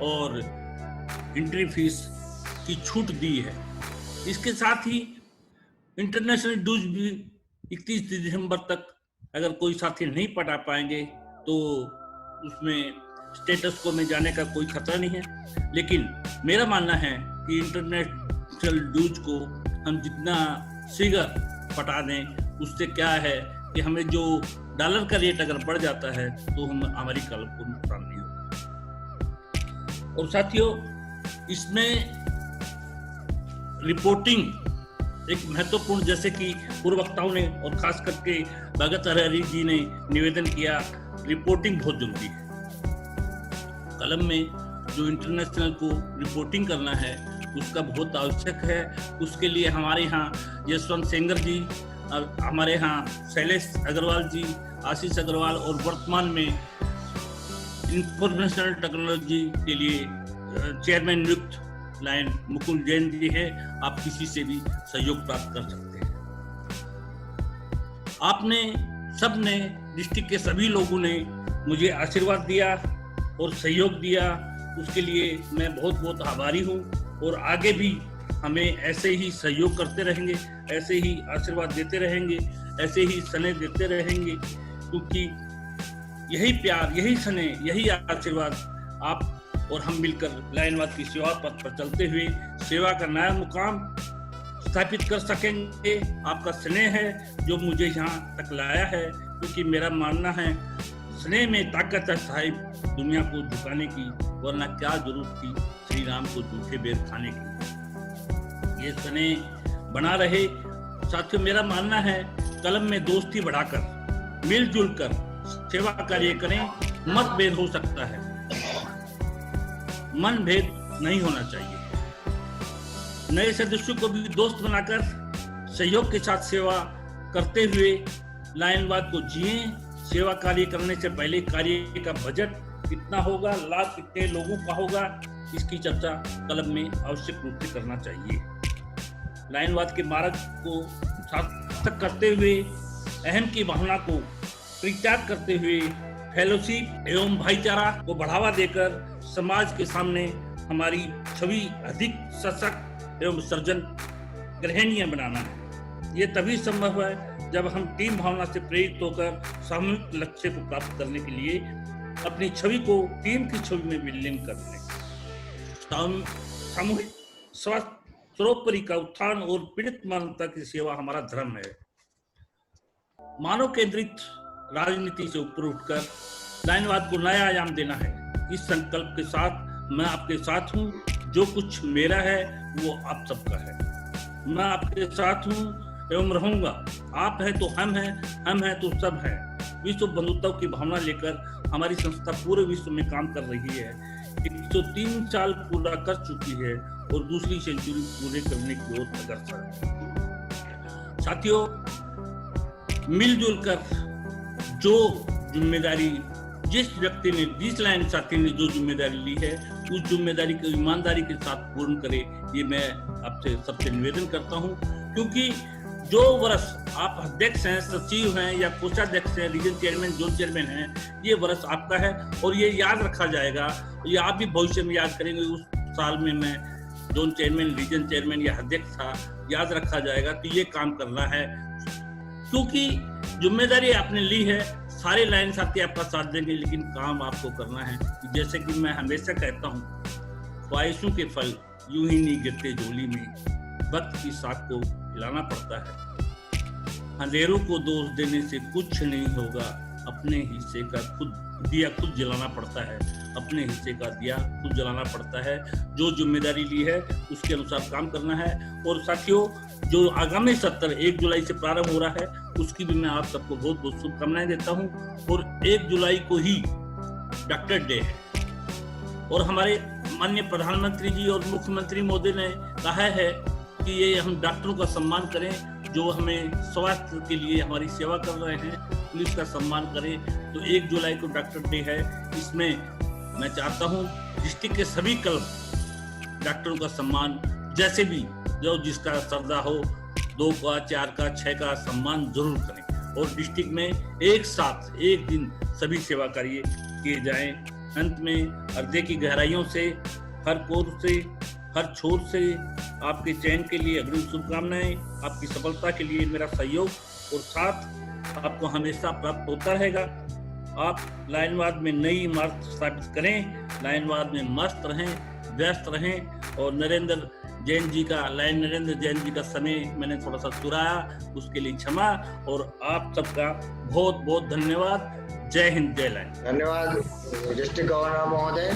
और एंट्री फीस की छूट दी है। इसके साथ ही इंटरनेशनल ड्यूज भी 31 दिसंबर तक अगर कोई साथी नहीं पटा पाएंगे तो उसमें स्टेटस को में जाने का कोई खतरा नहीं है। लेकिन मेरा मानना है कि इंटरनेशनल ड्यूज को हम जितना शीघ्र पटा दें, उससे क्या है कि हमें जो डॉलर का रेट अगर बढ़ जाता है तो हमारी क्लब को नुकसान नहीं होगा। और साथियों, इसमें रिपोर्टिंग एक महत्वपूर्ण, जैसे कि पूर्व वक्ताओं ने और खास करके भगत हरहरी जी ने निवेदन किया, रिपोर्टिंग बहुत जरूरी है। कलम में जो इंटरनेशनल को रिपोर्टिंग करना है उसका बहुत आवश्यक है। उसके लिए हमारे यहाँ यशवंत सेंगर जी, हमारे यहाँ शैलेश अग्रवाल जी, आशीष अग्रवाल, और वर्तमान में इंफॉर्मेशनल टेक्नोलॉजी के लिए चेयरमैन नियुक्त लाइन मुकुल जैन जी है। आप किसी से भी सहयोग प्राप्त कर सकते हैं। आपने सबने, डिस्ट्रिक्ट के सभी लोगों ने मुझे आशीर्वाद दिया और सहयोग दिया, उसके लिए मैं बहुत बहुत आभारी हूँ। और आगे भी हमें ऐसे ही सहयोग करते रहेंगे, ऐसे ही आशीर्वाद देते रहेंगे, ऐसे ही स्नेह देते रहेंगे, क्योंकि यही प्यार, यही स्नेह, यही आशीर्वाद आप और हम मिलकर लाइनवाद की सेवा पथ पर चलते हुए सेवा का नया मुकाम स्थापित कर सकेंगे। आपका स्नेह है जो मुझे यहाँ तक लाया है, क्योंकि मेरा मानना है स्नेह में ताकत है साहिब दुनिया को झुकाने की, वरना क्या जरूरत थी श्री राम को झूठे बेर खाने की। ये स्नेह बना रहे। साथियों, मेरा मानना है कलम में दोस्ती बढ़ाकर, मिलजुल कर सेवा कार्य करें। मतभेद हो सकता है, मन भेद नहीं होना चाहिए। नए सदस्यों को भी दोस्त बनाकर सहयोग के साथ सेवा करते हुए लाइनवाद को जिए। सेवा कार्य करने से पहले कार्य का बजट कितना होगा, लाभ कितने लोगों का होगा, इसकी चर्चा कलम में आवश्यक रूप से करना चाहिए। लाइनवाद के मार्ग को सार्थक करते हुए, अहम की भावना को परित्याग करते हुए, फेलोशिप एवं भाईचारा को बढ़ावा देकर समाज के सामने हमारी छवि अधिक सशक्त एवं सर्जन ग्रहणीय बनाना है। ये तभी संभव है जब हम टीम भावना से प्रेरित होकर सामूहिक लक्ष्य को प्राप्त करने के लिए अपनी छवि को टीम की छवि में विलीन कर लें। सामूहिक स्वास्थ्य सर्वोपरि का उत्थान और पीड़ित मानवता की सेवा हमारा धर्म है। मानव केंद्रित राजनीति से ऊपर उठकर लाइनवाद को नया आयाम देना है। इस संकल्प के साथ मैं आपके साथ हूँ। जो कुछ मेरा है वो आप सबका है। मैं आपके साथ हूँ एवं रहूंगा। आप है तो हम हैं, हम हैं तो सब हैं। विश्व बंधुत्व की भावना लेकर हमारी संस्था पूरे विश्व में काम कर रही है। 103 साल पूरा कर चुकी है और दूसरी सेंचुरी पूरे करने की ओर अग्रसर है। साथियों, मिलजुल कर जो जिम्मेदारी जिस व्यक्ति ने, जिस लाइन साथी ने जो जिम्मेदारी ली है, उस जिम्मेदारी को ईमानदारी के साथ पूर्ण करे, ये मैं आपसे सबसे निवेदन करता हूँ। क्योंकि जो वर्ष आप अध्यक्ष हैं, सचिव हैं या कोषाध्यक्ष हैं, रीजन चेयरमैन, जोन चेयरमैन हैं, ये वर्ष आपका है और ये याद रखा जाएगा। ये आप भी भविष्य में याद करेंगे, उस साल में मैं जोन चेयरमैन, रीजन चेयरमैन या अध्यक्ष था, याद रखा जाएगा कि ये काम करना है। क्योंकि जिम्मेदारी आपने ली है, सारे लाइन साथी आपका साथ देंगे, लेकिन काम आपको करना है। जैसे कि मैं हमेशा कहता हूँ, ख्वाहिशों के फल यूं ही नहीं गिरते झोली में, वक्त की साख को हिलाना पड़ता है। अंधेरों को दोष देने से कुछ नहीं होगा, अपने हिस्से का दिया खुद जलाना पड़ता है, अपने हिस्से का दिया खुद जलाना पड़ता है। जो जिम्मेदारी ली है उसके अनुसार काम करना है। और साथियों, जो आगामी सत्र 1 जुलाई से प्रारंभ हो रहा है, उसकी भी मैं आप सबको बहुत बहुत शुभकामनाएं देता हूं। और 1 जुलाई को ही डॉक्टर डे है और हमारे माननीय प्रधानमंत्री जी और मुख्यमंत्री महोदय ने कहा है कि ये हम डॉक्टरों का सम्मान करें, जो हमें स्वास्थ्य के लिए हमारी सेवा कर रहे हैं, पुलिस का सम्मान करें। तो 1 जुलाई को डॉक्टर डे है। इसमें मैं चाहता हूँ डिस्ट्रिक्ट के सभी क्लब डॉक्टरों का सम्मान, जैसे भी जो जिसका श्रद्धा हो, 2 का, 4 का, 6 का सम्मान जरूर करें। और डिस्ट्रिक्ट में एक साथ एक दिन सभी सेवा कार्य किए जाएं। अंत में हृदय की गहराइयों से, हर कोर से, हर छोर से आपके चयन के लिए अग्रिम शुभकामनाएं। आपकी सफलता के लिए मेरा सहयोग और साथ आपको हमेशा प्राप्त होता रहेगा। आप लाइनवाद में नई इमारत स्थापित करें, लाइनवाद में मस्त रहें, व्यस्त रहें। और नरेंद्र जैन जी का समय मैंने थोड़ा सा चुराया, उसके लिए क्षमा। और आप सबका बहुत बहुत धन्यवाद। जय हिंद, जय लाइन। धन्यवाद डिस्ट्रिक्ट गवर्नर महोदय,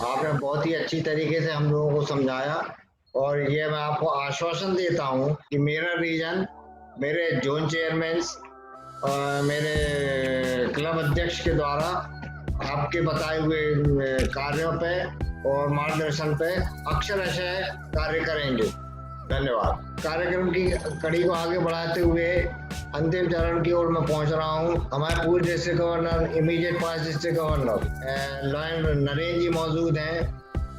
आपने बहुत ही अच्छी तरीके से हम लोगों को समझाया। और ये मैं आपको आश्वासन देता हूँ कि मेरा रीजन, मेरे जोन चेयरमैन, मेरे क्लब अध्यक्ष के द्वारा आपके बताए हुए कार्यों पे और मार्गदर्शन पे अक्षरशः कार्य करेंगे। धन्यवाद। कार्यक्रम की कड़ी को आगे बढ़ाते हुए अंतिम चरण की ओर मैं पहुंच रहा हूं। हमारे पूर्व डिस्ट्रिक्ट गवर्नर, इमीडिएट पास डिस्ट्रिक्ट गवर्नर नरेंद्र जी मौजूद हैं।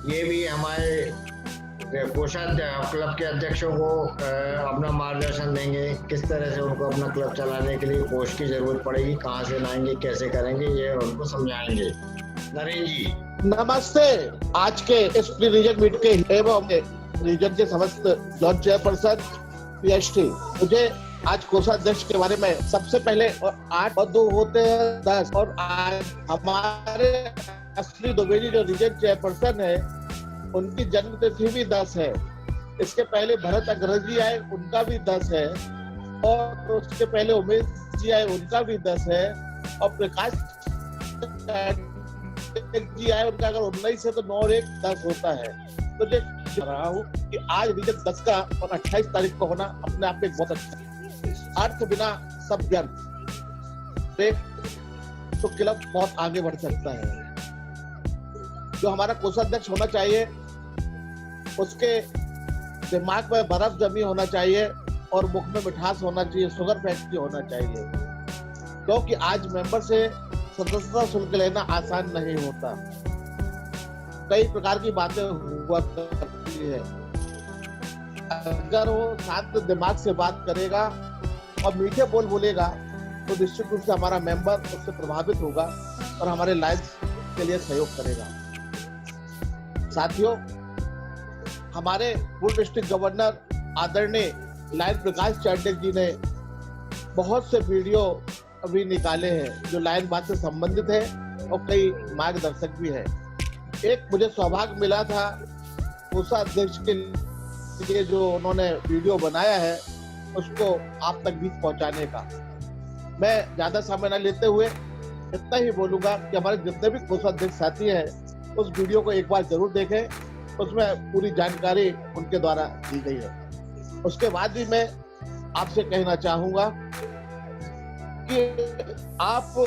ये भी हमारे कोषाध्यक्ष, क्लब के अध्यक्षों को अपना मार्गदर्शन देंगे, किस तरह से उनको अपना क्लब चलाने के लिए कोष की जरूरत पड़ेगी, कहाँ से लाएंगे, कैसे करेंगे, ये उनको समझाएंगे। नरेंद्र जी नमस्ते। आज के इस प्री रीजन मीट के एवं रीजन के समस्त जोन चेयरपर्सन पीएचटी, मुझे आज कोषाध्यक्ष के बारे में सबसे पहले, और 8 और 2 होते हैं 10, और आज हमारे अश्विनी दुबे जी जो रीजन चेयरपर्सन है, उनकी जन्म तिथि भी 10 है। इसके पहले भरत अग्रवाल जी आए, उनका भी 10 है। और उसके पहले उमेश जी आए, उनका भी 10 है। और प्रकाश जी आए, उनका अगर 19 है तो 9 और 1 10 होता है। तो जो रहा हूँ कि आज रीजन 10 का और 28 तारीख को होना अपने आप में बहुत अच्छा। अर्थ बिना सब व्यर्थ, तो क्लब बहुत आगे बढ़ सकता है। जो हमारा कोषाध्यक्ष होना चाहिए, उसके दिमाग में बर्फ जमी होना चाहिए और मुख में मिठास होना चाहिए, शुगर फैक्ट्री होना चाहिए। क्योंकि आज मेंबर से सदस्यता शुल्क लेना आसान नहीं होता। कई प्रकार की बातें हुआ करती है। अगर वो शांत दिमाग से बात करेगा और मीठे बोल बोलेगा, तो निश्चित रूप से हमारा मेंबर उससे प्रभावित होगा और हमारे लाइफ के लिए सहयोग करेगा। साथियों, हमारे पूर्व डिस्ट्रिक्ट गवर्नर आदरणीय लायन प्रकाश चांडक जी ने बहुत से वीडियो अभी निकाले हैं जो लायन बात से संबंधित है और कई मार्गदर्शक भी है। एक मुझे सौभाग्य मिला था कोषाध्यक्ष के लिए, जो उन्होंने वीडियो बनाया है उसको आप तक भी पहुंचाने का। मैं ज्यादा समय न लेते हुए इतना ही बोलूंगा कि हमारे जितने भी कोषाध्यक्ष साथी हैं उस वीडियो को एक बार जरूर देखें, उसमें पूरी जानकारी उनके द्वारा दी गई है। उसके बाद भी मैं आपसे कहना चाहूंगा कि आप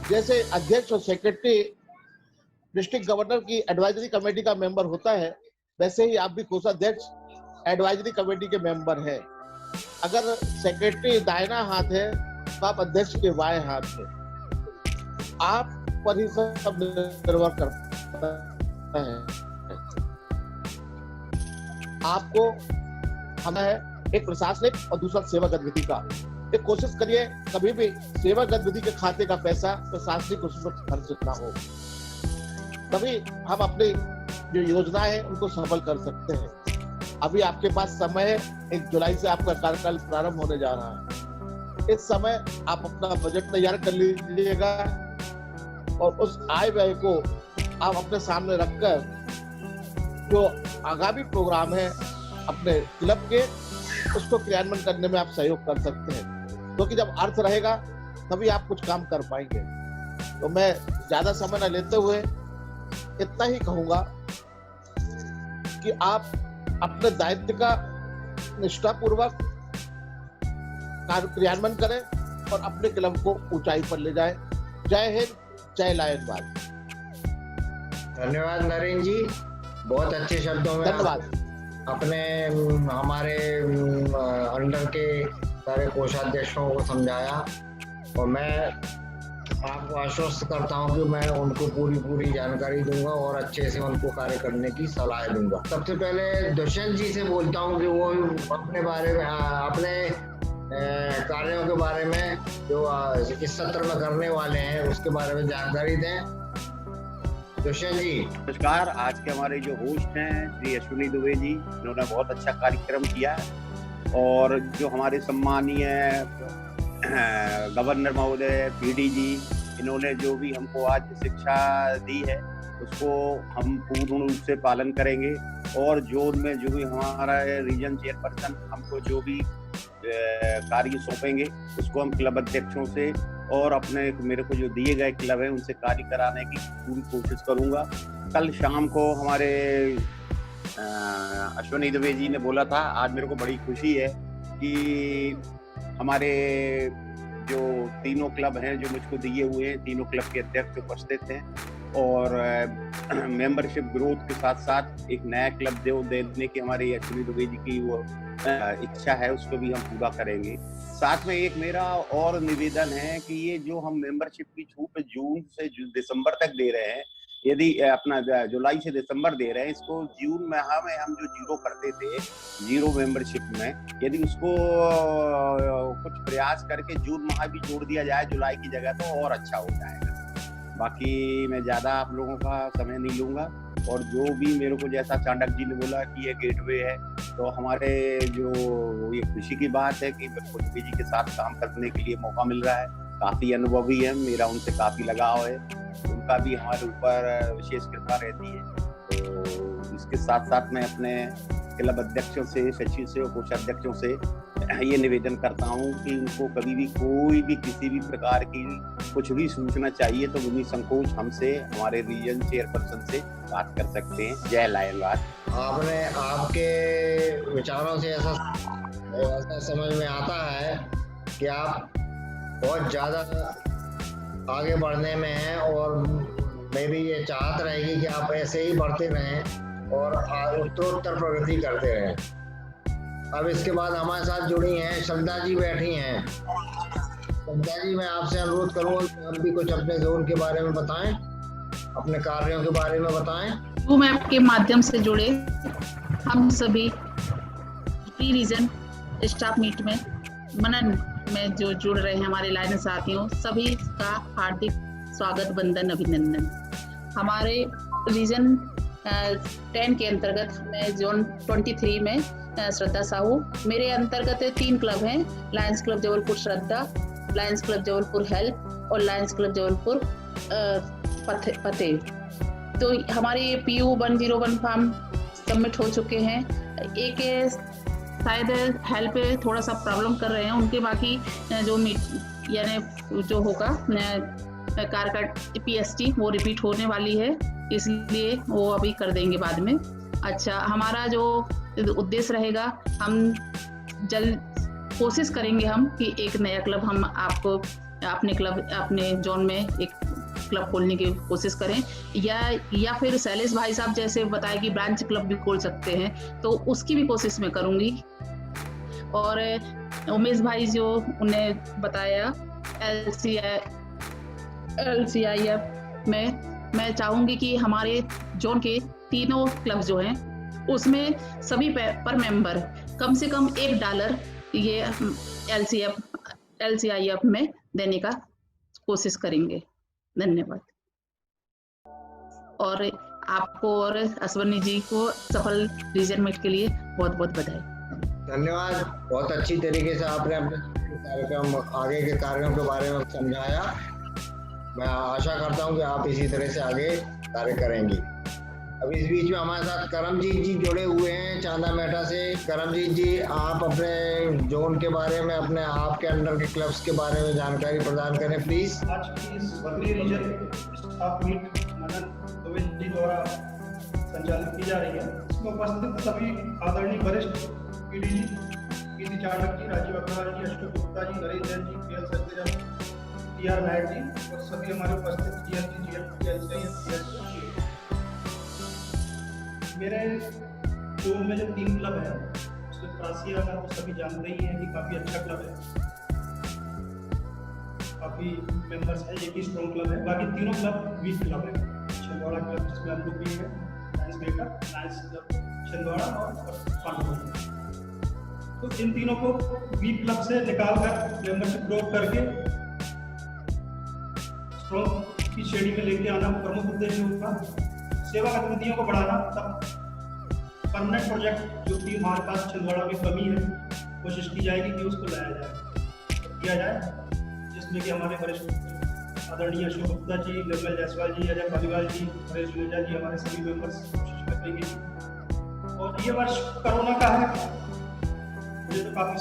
जैसे अध्यक्ष और सेक्रेटरी डिस्ट्रिक्ट गवर्नर की एडवाइजरी कमेटी का मेंबर होता है, वैसे ही आप भी कोषाध्यक्ष एडवाइजरी कमेटी के मेंबर हैं। अगर सेक्रेटरी दाहिना हाथ है तो आप अध्यक्ष के बाएं हाथ हैं। आप पर ही सब निर्भर करता है। आपको हमें है एक प्रशासनिक और दूसरा सेवा गतिविधि का। एक कोशिश करिए कभी भी सेवा गतिविधि के खाते का पैसा प्रशासनिक कोशिश पर खर्च ना हो, तभी हम अपनी जो योजना है उनको सफल कर सकते हैं। अभी आपके पास समय है, 1 जुलाई से आपका कार्यकाल प्रारंभ होने जा रहा है। इस समय आप अपना बजट तैयार कर लीजिएगा और उस आय व्यय को आप अपने सामने रखकर जो आगामी प्रोग्राम है अपने क्लब के, उसको क्रियान्वयन करने में आप सहयोग कर सकते हैं, क्योंकि जब अर्थ रहेगा तभी आप कुछ काम कर पाएंगे। तो मैं ज्यादा समय न लेते हुए इतना ही कहूंगा कि आप अपने दायित्व का निष्ठापूर्वक कार्य क्रियान्वयन करें और अपने क्लब को ऊंचाई पर ले जाएं। जय हिंद, जय लायनवाद। धन्यवाद नरेंद्र जी, बहुत अच्छे शब्दों में धन्यवाद। अपने हमारे अंडर के सारे कोषाध्यक्षों को समझाया और मैं आपको आश्वस्त करता हूं कि मैं उनको पूरी जानकारी दूंगा और अच्छे से उनको कार्य करने की सलाह दूंगा। सबसे पहले दुष्यंत जी से बोलता हूं कि वो अपने बारे में अपने कार्यों के बारे में जो इस सत्र में करने वाले हैं उसके बारे में जानकारी दें। दुष्यंत जी नमस्कार। आज के हमारे जो होस्ट हैं श्री अश्विनी दुबे जी, इन्होंने बहुत अच्छा कार्यक्रम किया और जो हमारे सम्मानीय गवर्नर महोदय पीडी जी, इन्होंने जो भी हमको आज शिक्षा दी है उसको हम पूर्ण रूप से पालन करेंगे और जोन में जो भी हमारा रीजन चेयरपर्सन हमको जो भी कार्य सौंपेंगे उसको हम क्लब अध्यक्षों से और अपने मेरे को जो दिए गए क्लब है उनसे कार्य कराने की पूरी कोशिश करूंगा। कल शाम को हमारे अश्विनी दुबे जी ने बोला था, आज मेरे को बड़ी खुशी है कि हमारे जो तीनों क्लब हैं जो मुझको दिए हुए हैं, तीनों क्लब के अध्यक्ष उपस्थित हैं और मेंबरशिप ग्रोथ के साथ साथ एक नया क्लब देने की हमारी अश्विनी दुबे जी की वो इच्छा है, उसको भी हम पूरा करेंगे। साथ में एक मेरा और निवेदन है कि ये जो हम मेंबरशिप की छूट जून से दिसंबर तक दे रहे हैं, यदि अपना जुलाई से दिसंबर दे रहे हैं, इसको जून माह में हम जो जीरो करते थे, जीरो मेंबरशिप में, यदि उसको कुछ प्रयास करके जून माह भी जोड़ दिया जाए जुलाई की जगह तो और अच्छा हो जाएगा। बाकी मैं ज़्यादा आप लोगों का समय नहीं लूँगा और जो भी मेरे को जैसा चाणक्य जी ने बोला कि ये गेटवे है, तो हमारे जो ये खुशी की बात है कि पृथ्वी जी के साथ काम करने के लिए मौका मिल रहा है। काफ़ी अनुभवी है, मेरा उनसे काफ़ी लगाव है, उनका भी हमारे ऊपर विशेष कृपा रहती है। तो इसके साथ साथ मैं अपने क्लब अध्यक्षों से, सचिव से और कोषाध्यक्षों से ये निवेदन करता हूँ कि उनको कभी भी कोई भी किसी भी प्रकार की कुछ भी सूचना चाहिए तो बिना संकोच हमसे, हमारे रीजन चेयरपर्सन से बात कर सकते हैं। जय लायनवाद। आपने आपके विचारों से ऐसा समझ में आता है कि आप बहुत ज़्यादा आगे बढ़ने में हैं और मेरी ये चाहत रहेगी कि आप ऐसे ही बढ़ते रहें और उत्तरोत्तर प्रगति करते रहें। अब इसके बाद हमारे साथ जुड़ी हैं श्रद्धा जी, बैठी हैं। श्रद्धा जी, मैं आपसे अनुरोध करूँगा कि आप भी कुछ अपने जोन के बारे में बताएं, अपने कार्यों के बारे में बताएं। वो मैप के माध्यम से जुड़े हम सभी प्री रीजन स्टाफ मीट में मनन में जो जुड़ रहे हैं हमारे लाइन साथियों, सभी का हार्दिक स्वागत, वंदन, अभिनंदन। हमारे रीजन 10 के अंतर्गत मैं जोन 23 में श्रद्धा साहू, मेरे अंतर्गत 3 क्लब हैं, लायंस क्लब जबलपुर श्रद्धा, लायंस क्लब जबलपुर हेल्प और लायंस क्लब जबलपुर फतेह। तो हमारे PU 101 फॉर्म सबमिट हो चुके हैं। एक शायद हेल्प थोड़ा सा प्रॉब्लम कर रहे हैं, उनके बाकी जो यानी जो होगा कार्यकाल PST वो रिपीट होने वाली है, इसलिए वो अभी कर देंगे बाद में। अच्छा, हमारा जो उद्देश्य रहेगा, हम जल्द कोशिश करेंगे हम कि एक नया क्लब हम आपको अपने जोन में एक क्लब खोलने की कोशिश करें, या फिर शैलेश भाई साहब जैसे बताए कि ब्रांच क्लब भी खोल सकते हैं, तो उसकी भी कोशिश मैं करूंगी। और उमेश भाई जो उन्हें बताया LCIF में मैं चाहूंगी कि हमारे जोन के तीनों क्लब जो हैं उसमें सभी पर मेंबर कम से कम $1 ये LCIF में देने का कोशिश करेंगे। धन्यवाद। और आपको और अश्वनी जी को सफल रीजन मीट के लिए बहुत बहुत बधाई। धन्यवाद। बहुत अच्छी तरीके से आपने अपने कार्यक्रम आगे के कार्यक्रम के बारे में समझाया। मैं आशा करता हूं कि आप इसी तरह से आगे कार्य करेंगी। अब इस बीच में हमारे साथ करमजीत जी जुड़े हुए हैं चांदा मेटा से। करमजीत जी, आप अपने जोन के बारे में, अपने आपके अंडर के क्लब्स के बारे में जानकारी प्रदान करें प्लीज। आज की इस बकरी रीजन स्टाफ मीट मनन दुबे जी द्वारा संचालित की जा रही है। इसमें उपस्थित सभी आदरणीय वरिष्ठ पीडीजी, पीसी चाणक्य जी, राजीव अग्रवाल जी, अशोक गुप्ता जी, नरेंद्र जैन जी, केएल सत्यराज, टीआर नायक जी और सभी हमारे उपस्थित जीएसटी, जीएफटी, एलसीआईएफ, मेरे जोन में जो 3 क्लब है उसमें प्रासिया का तो सभी जानते ही हैं कि काफ़ी अच्छा क्लब है, काफ़ी मेंबर्स है, एक ही स्ट्रॉन्ग क्लब है। बाकी तीनों क्लब वीक क्लब है। छिंदवाड़ा क्लब जिसमें हम लोग भी हैं, लायंस बेटा, लायंस क्लब छिंदवाड़ा और पांडुपुर। तो इन तीनों को वीक क्लब से निकाल कर मेंबरशिप ग्रो करके स्ट्रॉन्ग की श्रेणी में लेके आना प्रमुख उद्देश्य होगा। सेवा गतिविधियों को बढ़ाना, तब परमानेंट प्रोजेक्ट जो कि हमारे पास छिंदवाड़ा में कमी है, कोशिश की जाएगी कि उसको लाया किया जाए, जिसमें कि हमारे वरिष्ठ आदरणीय अशोक गुप्ता जी, निर्मल जायसवाल जी, अजय पालीवाल जी, हरेश जुनेजा जी, हमारे सभी मेंबर्स कोशिश करेंगे। और ये वर्ष कोरोना का है, मुझे तो काफ़ी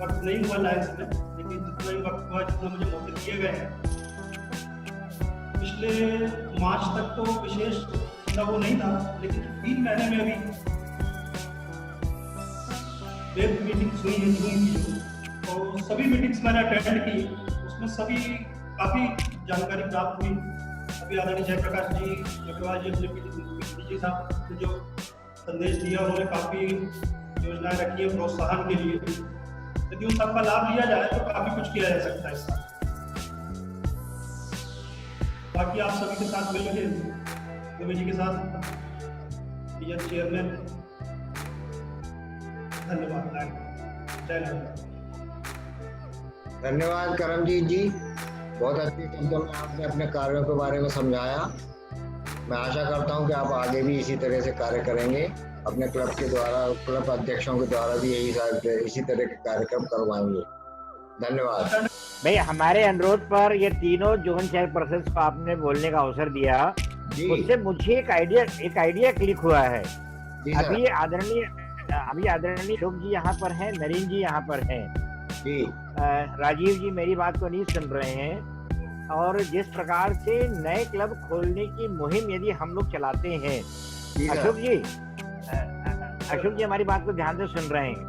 वक्त नहीं हुआ लायंस में, लेकिन जितना ही वक्त हुआ, जितना मुझे मौके दिए गए हैं, पिछले मार्च तक तो विशेष वो नहीं था, लेकिन 3 महीने में अभी वेब मीटिंग्स हुई हैं जूम की, और सभी मीटिंग्स मैंने अटेंड की, उसमें सभी काफ़ी जानकारी प्राप्त हुई। अभी आदरणीय जयप्रकाश जी अग्रवाल जी, जी साहब ने जो संदेश दिया, उन्होंने काफ़ी योजनाएं रखी है प्रोत्साहन के लिए। यदि उन सबका लाभ लिया जाए तो काफ़ी कुछ किया जा सकता है इस साल। बाकी आप सभी के साथ मिलकर दुबे जी के साथ चेयरमैन, धन्यवाद। जय हिंद। धन्यवाद करमजीत जी, बहुत अच्छे शब्दों में आपने अपने कार्यों के बारे में समझाया। मैं आशा करता हूं कि आप आगे भी इसी तरह से कार्य करेंगे, अपने क्लब के द्वारा, क्लब अध्यक्षों के द्वारा भी इसी तरह के कार्यक्रम करवाएंगे। धन्यवाद। भाई, हमारे अनुरोध पर ये तीनों जोन चेयरपर्सन को आपने बोलने का अवसर दिया, उससे मुझे एक आइडिया क्लिक हुआ है। अभी आदरणीय अशोक जी यहाँ पर हैं, नरेंद्र जी यहाँ पर हैं जी, राजीव जी मेरी बात को नहीं सुन रहे हैं। और जिस प्रकार से नए क्लब खोलने की मुहिम यदि हम लोग चलाते हैं, अशोक जी हमारी बात को ध्यान से सुन रहे हैं,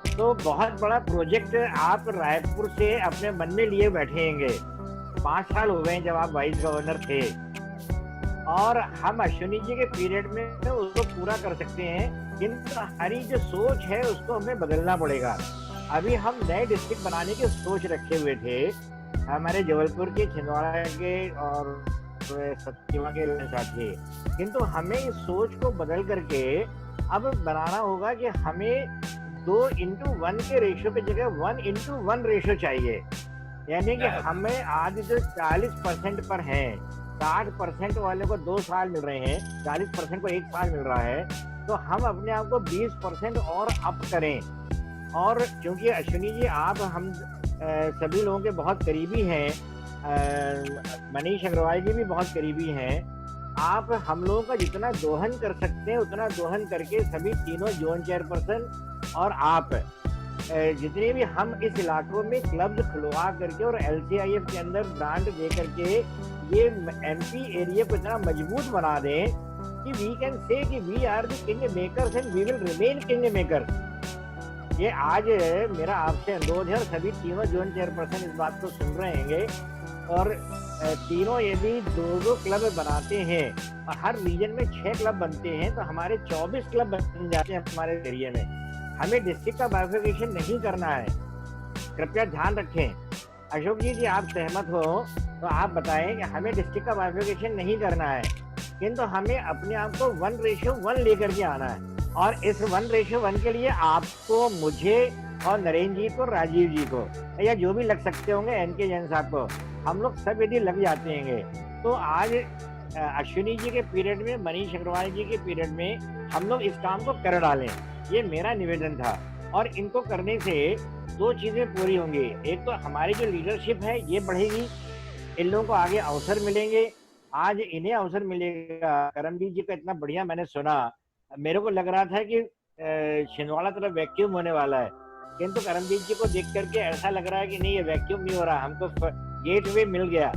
तो बहुत बड़ा प्रोजेक्ट आप रायपुर से अपने मन में लिए बैठेंगे। 5 साल हो गए जब आप वाइस गवर्नर थे, और हम अश्विनी जी के पीरियड में उसको पूरा कर सकते हैं, किंतु हमारी जो सोच है उसको हमें बदलना पड़ेगा। अभी हम नए डिस्ट्रिक्ट बनाने की सोच रखे हुए थे, हमारे जबलपुर के, छिंदवाड़ा के और सतपुड़ा के साथी, किंतु हमें इस सोच को बदल करके अब बनाना होगा कि हमें 2:1 के रेशियो पे जगह 1:1 रेशियो चाहिए। यानी कि हमें आज जो 40% पर हैं, 60% वाले को 2 साल मिल रहे हैं, 40% को 1 साल मिल रहा है, तो हम अपने आप को 20% और अप करें। और क्योंकि अश्विनी जी आप हम सभी लोगों के बहुत करीबी हैं, मनीष अग्रवाल जी भी बहुत करीबी हैं, आप हम लोगों का जितना दोहन कर सकते हैं उतना दोहन करके सभी तीनों जोन चेयरपर्सन और आप जितने भी हम इस इलाकों में क्लब्स खुलवा करके और LCIF के अंदर ब्रांड दे करके ये MP एरिया को इतना मजबूत बना दें कि वी कैन से कि we are the king makers and we will remain king makers. ये आज मेरा आपसे अनुरोध है, और सभी तीनों जोन चेयरपर्सन इस बात को सुन रहे होंगे, और तीनों यदि 2-2 क्लब बनाते हैं और हर रीजन में 6 क्लब बनते हैं तो हमारे 24 क्लब बन जाते हैं हमारे एरिया में। हमें डिस्ट्रिक्ट का बाइफिकेशन नहीं करना है, कृपया ध्यान रखें। अशोक जी आप सहमत हो तो आप बताएं कि हमें डिस्ट्रिक्ट का बाइफिकेशन नहीं करना है, किंतु हमें अपने आप को 1:1 लेकर के आना है। और इस 1:1 के लिए आपको, मुझे और नरेंद्र जी को, राजीव जी को, या जो भी लग सकते होंगे, एनके जैन साहब को, हम लोग सब यदि लग जाते हैं तो आज अश्विनी जी के पीरियड में, मनीष अग्रवाल जी के पीरियड में हम लोग इस काम को कर डालें। ये मेरा निवेदन था। और इनको करने से दो चीजें पूरी होंगी। एक तो हमारी जो लीडरशिप है ये बढ़ेगी, इन लोगों को आगे अवसर मिलेंगे। आज इन्हें अवसर मिलेगा। करमजीत जी का इतना बढ़िया मैंने सुना, मेरे को लग रहा था कि छिंदवाड़ा तरफ वैक्यूम होने वाला है, किंतु करमजीत जी को देख करके ऐसा लग रहा है कि नहीं, ये वैक्यूम नहीं हो रहा, हमको गेट वे मिल गया।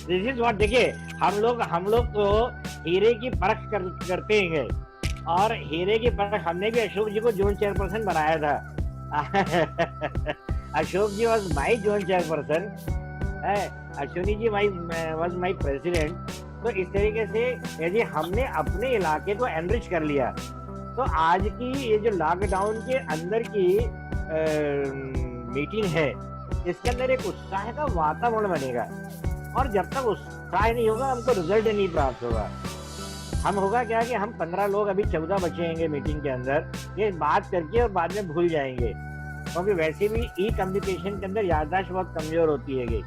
दिस इज व्हाट, देखिए हम लोग तो हीरे की परख करते हैं, और हीरे की परख हमने भी अशोक जी को जोन चेयरपर्सन बनाया था। Ashok ji was my zone chairperson, Ashwini ji was my president. तो इस तरीके से यदि हमने अपने इलाके को एनरिच कर लिया तो आज की ये जो लॉकडाउन के अंदर की मीटिंग है, इसके अंदर एक उत्साह का वातावरण बनेगा। और जब तक उत्साह नहीं होगा हमको रिजल्ट नहीं प्राप्त होगा। हम होगा क्या कि हम 15 लोग, अभी 14 बचेंगे मीटिंग के अंदर, ये बात करके और बाद में भूल जाएंगे, क्योंकि वैसे भी ई कम्युनिकेशन के अंदर याददाश्त बहुत कमजोर होती है।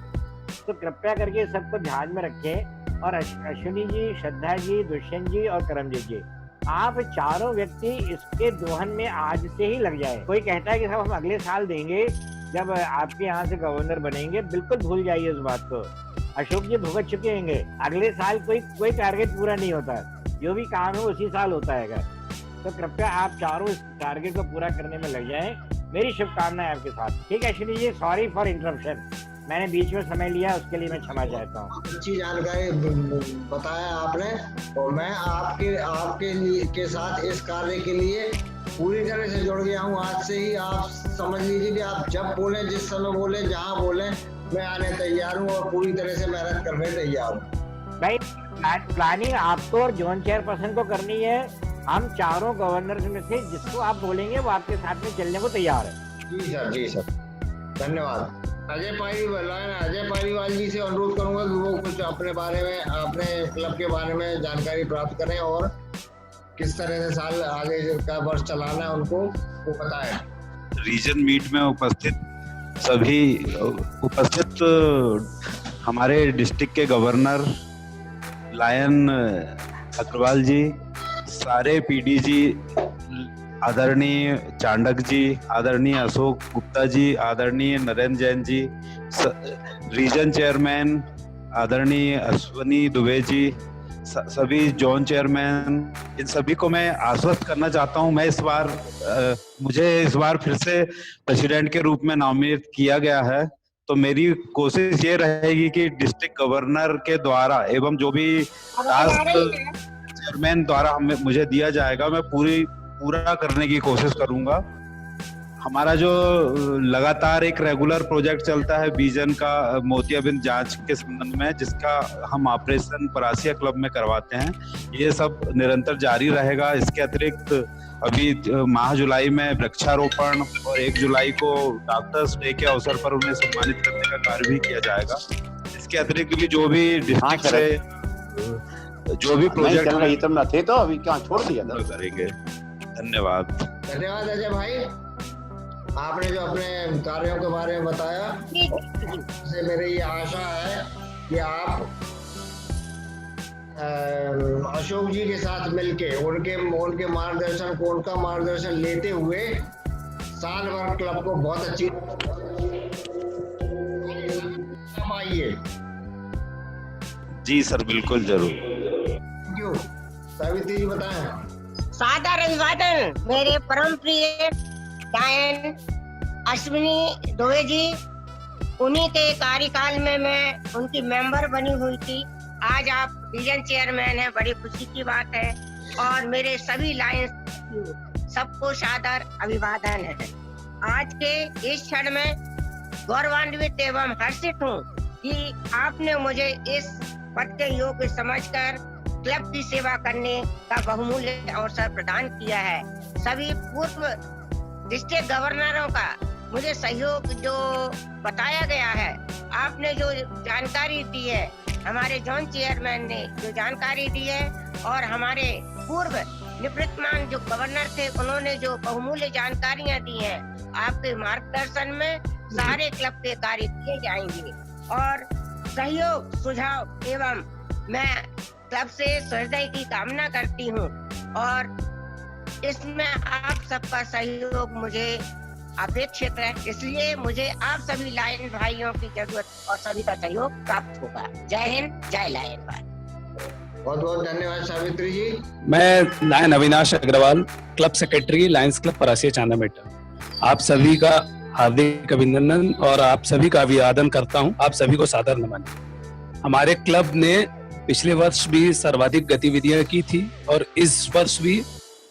तो कृपया करके सबको ध्यान में रखें। और अश्विनी जी, श्रद्धा जी, दुष्यंत जी और करमजीत जी, आप चारों व्यक्ति इसके दोहन में आज से ही लग जाए। कोई कहता है कि साहब हम अगले साल देंगे जब आपके यहाँ से गवर्नर बनेंगे, बिल्कुल भूल जाइए उस बात को। अशोक जी भुगत चुके हैं, अगले साल कोई टारगेट पूरा नहीं होता, जो भी काम है उसी साल होता है। तो कृपया आप चारों इस टारगेट को पूरा करने में लग जाएं। मेरी शुभकामनाएं आपके साथ। ठीक है Ashwini ji, sorry for interruption, मैंने बीच में समय लिया, उसके लिए मैं क्षमा चाहता हूँ। अच्छी जानकारी बताया आपने, और मैं आपके के साथ इस कार्य के लिए पूरी तरह से जुड़ गया हूँ। आज से ही आप समझ लीजिए कि आप जब बोले, जिस समय बोले, जहाँ बोले, मैं आने तैयार हूँ और पूरी तरह से मेहनत करने तैयार हूँ। भाई प्लानिंग आपको और जोन चेयरपर्सन को करनी है। हम चारों गवर्नर में से जिसको आप बोलेंगे वो आपके साथ में चलने को तैयार है। जी सर, धन्यवाद। अजय पालीवाल जी से अनुरोध करूंगा कि वो कुछ अपने बारे में, अपने क्लब के बारे में जानकारी प्राप्त करें और किस तरह से साल आगे का वर्ष चलाना है उनको वो बताएं। रीजन मीट में उपस्थित हमारे डिस्ट्रिक्ट के गवर्नर लायन अग्रवाल जी, सारे पीडीजी, आदरणीय चांडक जी, आदरणीय अशोक गुप्ता जी, आदरणीय नरेंद्र जैन जी, रीजन चेयरमैन आदरणीय अश्विनी दुबे जी, सभी जोन चेयरमैन, इन सभी को मैं आश्वस्त करना चाहता हूं। मुझे इस बार फिर से प्रेसिडेंट के रूप में नॉमिनेट किया गया है, तो मेरी कोशिश ये रहेगी कि डिस्ट्रिक्ट गवर्नर के द्वारा एवं जो भी टास्क चेयरमैन द्वारा मुझे दिया जाएगा, मैं पूरा करने की कोशिश करूंगा। हमारा जो लगातार एक रेगुलर प्रोजेक्ट चलता है विजन का मोतियाबिंद जांच के संबंध में, जिसका हम ऑपरेशन परासिया क्लब में करवाते हैं, ये सब निरंतर जारी रहेगा। इसके अतिरिक्त अभी माह जुलाई में वृक्षारोपण और 1 जुलाई को डॉक्टर्स डे के अवसर पर उन्हें सम्मानित करने का कार्य भी किया जाएगा। इसके अतिरिक्त भी जो भी डिस्ट्रिक्ट से जो भी प्रोजेक्ट थे तो अभी क्या छोड़ दिया करेंगे। धन्यवाद अजय भाई, आपने जो अपने कार्यों के बारे में बताया, से मेरी ये आशा है कि आप अशोक जी के साथ मिलके उनके मार्गदर्शन को, उनका मार्गदर्शन लेते हुए साल भर क्लब को बहुत अच्छी आइए। जी सर, बिल्कुल जरूर। Thank you. सावित्री जी बताएं। सादर अभिवादन मेरे परम प्रिय गायन अश्विनी दुबे जी, उन्हीं के कार्यकाल में मैं उनकी मेंबर बनी हुई थी। आज आप रीजन चेयरमैन हैं, बड़ी खुशी की बात है। और मेरे सभी लायंस सबको सादर अभिवादन है। आज के इस क्षण में गौरवान्वित एवं हर्षित हूँ कि आपने मुझे इस पद के योग्य समझकर क्लब की सेवा करने का बहुमूल्य अवसर प्रदान किया है। सभी पूर्व डिस्ट्रिक्ट गवर्नरों का मुझे सहयोग जो बताया गया है, आपने जो जानकारी दी है, हमारे जोन चेयरमैन ने जो जानकारी दी है और हमारे पूर्व निवृत्तमान जो गवर्नर थे उन्होंने जो बहुमूल्य जानकारियां दी हैं, आपके मार्गदर्शन में सारे क्लब के कार्य किए जाएंगे और सहयोग सुझाव एवं मैं क्लब से सहृदय की कामना करती हूँ और इसमें आप सबका सहयोग मुझे अपेक्षित है, इसलिए मुझे आप सभी लायन भाइयों की जरूरत और सभी का सहयोग प्राप्त होगा। जय हिंद, जय लायन भाई। बहुत बहुत धन्यवाद सावित्री जी। मैं lion Avinash Agarwal, club secretary Lions club Parasia Chandameta. आप सभी का हार्दिक अभिनंदन और आप सभी का अभिवादन करता हूं। आप सभी को सादर नमन। हमारे क्लब ने पिछले वर्ष भी सर्वाधिक गतिविधियां की थी और इस वर्ष भी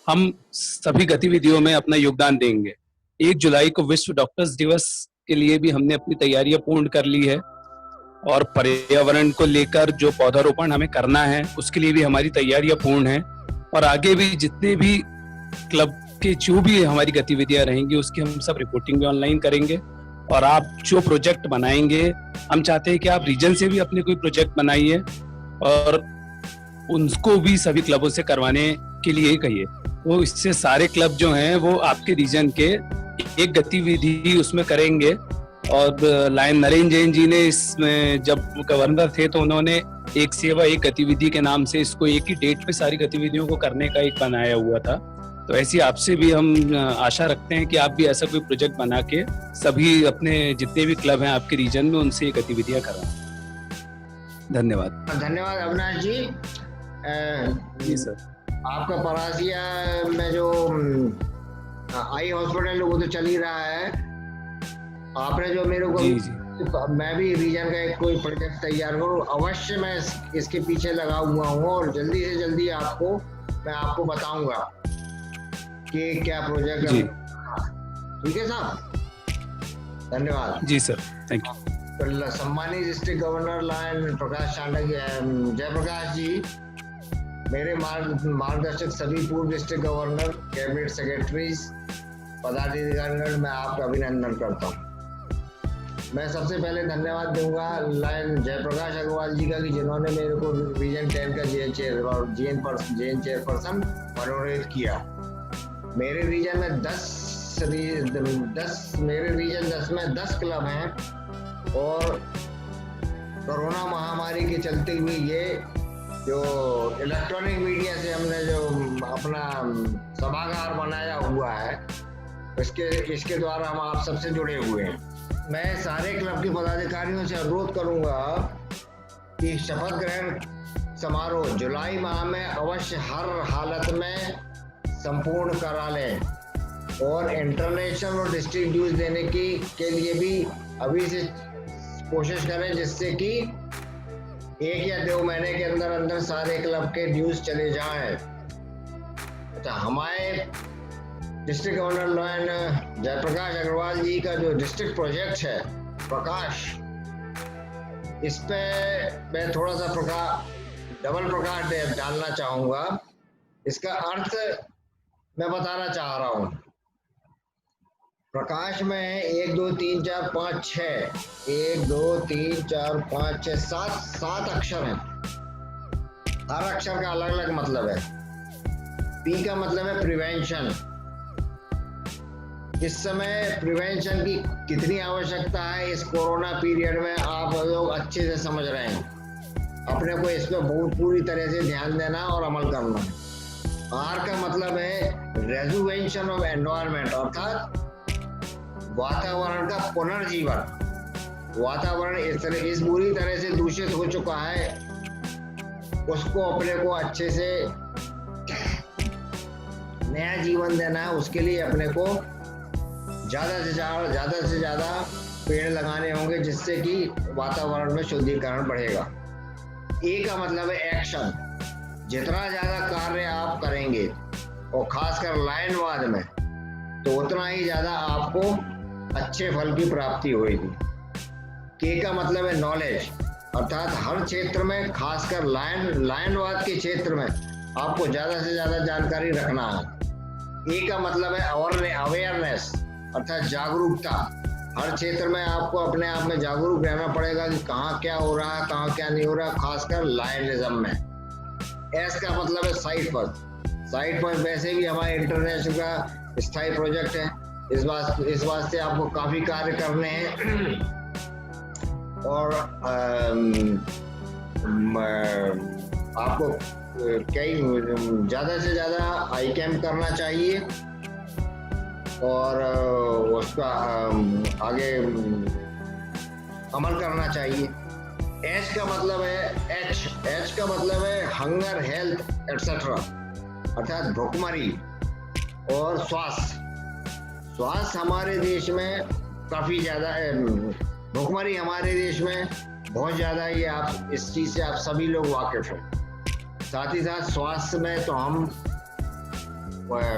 हम सभी गतिविधियों में अपना योगदान देंगे। 1 जुलाई को विश्व डॉक्टर्स दिवस के लिए भी हमने अपनी तैयारियां पूर्ण कर ली है और पर्यावरण को लेकर जो पौधारोपण हमें करना है उसके लिए भी हमारी तैयारियां पूर्ण हैं और आगे भी जितने भी क्लब के जो भी हमारी गतिविधियां रहेंगी उसकी हम सब रिपोर्टिंग भी ऑनलाइन करेंगे। और आप जो प्रोजेक्ट बनाएंगे, हम चाहते हैं कि आप रीजन से भी अपने कोई प्रोजेक्ट बनाइए और उनको भी सभी क्लबों से करवाने के लिए कहिए। वो इससे सारे क्लब जो हैं वो आपके रीजन के एक गतिविधि उसमें करेंगे। और लायन नरेंद्र जैन जी ने इसमें जब गवर्नर थे तो उन्होंने एक सेवा एक गतिविधि के नाम से इसको एक ही डेट पे सारी गतिविधियों को करने का एक बनाया हुआ था। तो ऐसी आपसे भी हम आशा रखते हैं कि आप भी ऐसा कोई प्रोजेक्ट बना के सभी अपने जितने भी क्लब हैं आपके रीजन में उनसे ये गतिविधियां करवाएं। धन्यवाद। धन्यवाद अविनाश जी। जी सर। आपका परासिया में जो आई हॉस्पिटल वो तो चल ही रहा है। आपने जो मेरे को जी, जी। मैं भी रीजन का एक कोई प्रोजेक्ट तैयार करूँ, अवश्य मैं इसके पीछे लगा हुआ हूँ और जल्दी से जल्दी मैं आपको बताऊंगा कि क्या प्रोजेक्ट है। ठीक है साहब, धन्यवाद। जी सर, थैंक यू। तो सम्मानित district governor lion Prakash Chandak Jayaprakash जी, मेरे मार्गदर्शक सभी पूर्व डिस्ट्रिक्ट गवर्नर, कैबिनेट सेक्रेटरीज, पदाधिकारीगण, मैं आपका अभिनंदन करता हूँ। मैं सबसे पहले धन्यवाद दूंगा लायन जयप्रकाश अग्रवाल जी का कि जिन्होंने मेरे को रीजन 10 का जेन चेयरपर्सन मनोनीत किया। मेरे रीजन में 10 में 10 क्लब हैं और कोरोना महामारी के चलते हुए ये जो इलेक्ट्रॉनिक मीडिया से हमने जो अपना सभागार बनाया हुआ है इसके द्वारा हम आप सबसे जुड़े हुए हैं। मैं सारे क्लब के पदाधिकारियों से अनुरोध करूंगा कि शपथ ग्रहण समारोह जुलाई माह में अवश्य हर हालत में संपूर्ण करा लें और इंटरनेशनल और डिस्ट्रिक्ट ड्यूज देने के लिए भी अभी से कोशिश करें, जिससे कि 1 या 2 महीने के अंदर अंदर सारे क्लब के ड्यूज चले जाएं। अच्छा, हमारे district governor lion Jayprakash Agarwal ji का जो डिस्ट्रिक्ट प्रोजेक्ट है प्रकाश, इस पे मैं थोड़ा सा डबल प्रकाश डालना चाहूंगा। इसका अर्थ मैं बताना चाह रहा हूं। प्रकाश में 1 2 3 4 5 6 1 2 3 4 5 6 7 अक्षर हैं। हर अक्षर का अलग अलग मतलब है। पी का मतलब है प्रिवेंशन। इस समय प्रिवेंशन की कितनी आवश्यकता है इस कोरोना पीरियड में आप लोग अच्छे से समझ रहे हैं। अपने को इस पर बहुत पूरी तरह से ध्यान देना और अमल करना है। आर का मतलब है रेजुवेशन ऑफ एनवायरनमेंट, अर्थात वातावरण का पुनर्जीवन। वातावरण इस बुरी तरह से दूषित हो चुका है, उसको अपने को अच्छे से नया जीवन देना है। उसके लिए अपने को ज्यादा से ज्यादा पेड़ लगाने होंगे, जिससे कि वातावरण में शुद्धिकरण बढ़ेगा। ए का मतलब है एक्शन। जितना ज्यादा कार्य आप करेंगे और खासकर लायनवाद में, तो उतना ही ज्यादा आपको अच्छे फल की प्राप्ति होगी। के का मतलब है नॉलेज, अर्थात हर क्षेत्र में, खासकर लायनवाद के क्षेत्र में आपको ज्यादा से ज्यादा जानकारी रखना है। ए का मतलब है अवेयरनेस अर्थात जागरूकता। हर क्षेत्र में आपको अपने आप में जागरूक रहना पड़ेगा कि कहाँ क्या हो रहा है, कहाँ क्या नहीं हो रहा, खासकर लायनिज्म में। एस का मतलब है साइट पर वैसे भी हमारे इंटरनेशनल का स्थायी प्रोजेक्ट है, इस वास्ते आपको काफी कार्य करने हैं और आपको कई ज्यादा से ज्यादा आई कैम्प करना चाहिए और उसका आगे अमल करना चाहिए। एच का मतलब है एच का मतलब है हंगर, हेल्थ एटसेट्रा अर्थात भूखमरी और स्वास्थ्य हमारे देश में काफी ज्यादा है। भूखमरी हमारे देश में बहुत ज्यादा है, ये आप इस चीज से आप सभी लोग वाकिफ हैं। साथ ही साथ स्वास्थ्य में तो हम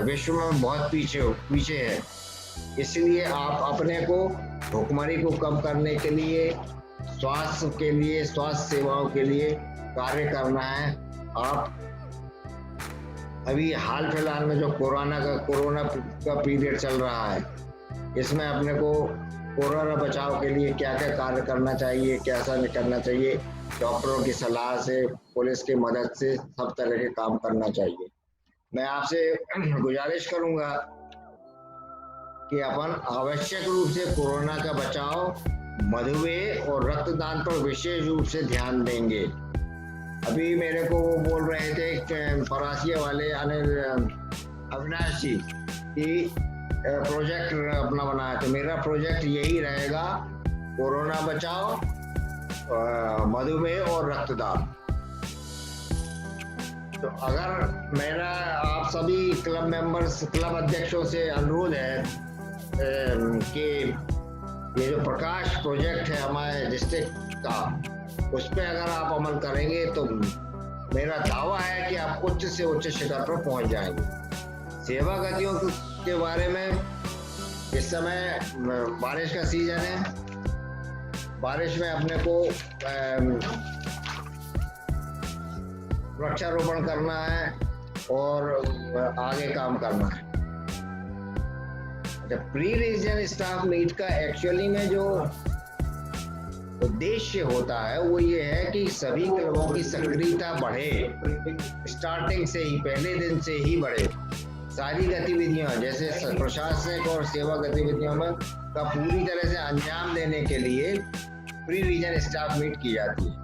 विश्व में बहुत पीछे है, इसलिए आप अपने को भूखमरी को कम करने के लिए स्वास्थ्य सेवाओं के लिए कार्य करना है। आप अभी हाल फिलहाल में जो कोरोना का पीरियड चल रहा है, इसमें अपने को कोरोना बचाव के लिए क्या क्या कार्य करना चाहिए, कैसा नहीं करना चाहिए, डॉक्टरों की सलाह से, पुलिस की मदद से सब तरह के काम करना चाहिए। मैं आपसे गुजारिश करूंगा कि अपन आवश्यक रूप से कोरोना का बचाव, मधुमेह और रक्तदान पर विशेष रूप से ध्यान देंगे। अभी मेरे को वो बोल रहे थे परासिया वाले अविनाश जी कि प्रोजेक्ट अपना बनाया, तो मेरा प्रोजेक्ट यही रहेगा, कोरोना बचाओ, मधुमेह और रक्तदान। तो अगर मेरा आप सभी क्लब अध्यक्षों से अनुरोध है कि ये जो प्रकाश प्रोजेक्ट है हमारे डिस्ट्रिक्ट का, उस पर अगर आप अमल करेंगे तो मेरा दावा है कि आप उच्च से उच्च शिखर पर पहुंच जाएंगे। सेवा गतियों के बारे में, इस समय बारिश का सीजन है, बारिश में अपने को वृक्षारोपण करना है और आगे काम करना है। प्री रीजन स्टाफ मीट का एक्चुअली में जो उद्देश्य होता है वो ये है कि सभी क्लबों की सक्रियता बढ़े, स्टार्टिंग से ही, पहले दिन से ही बढ़े। सारी गतिविधियां जैसे प्रशासनिक और सेवा गतिविधियों में का पूरी तरह से अंजाम देने के लिए प्री रीजन स्टाफ मीट की जाती है।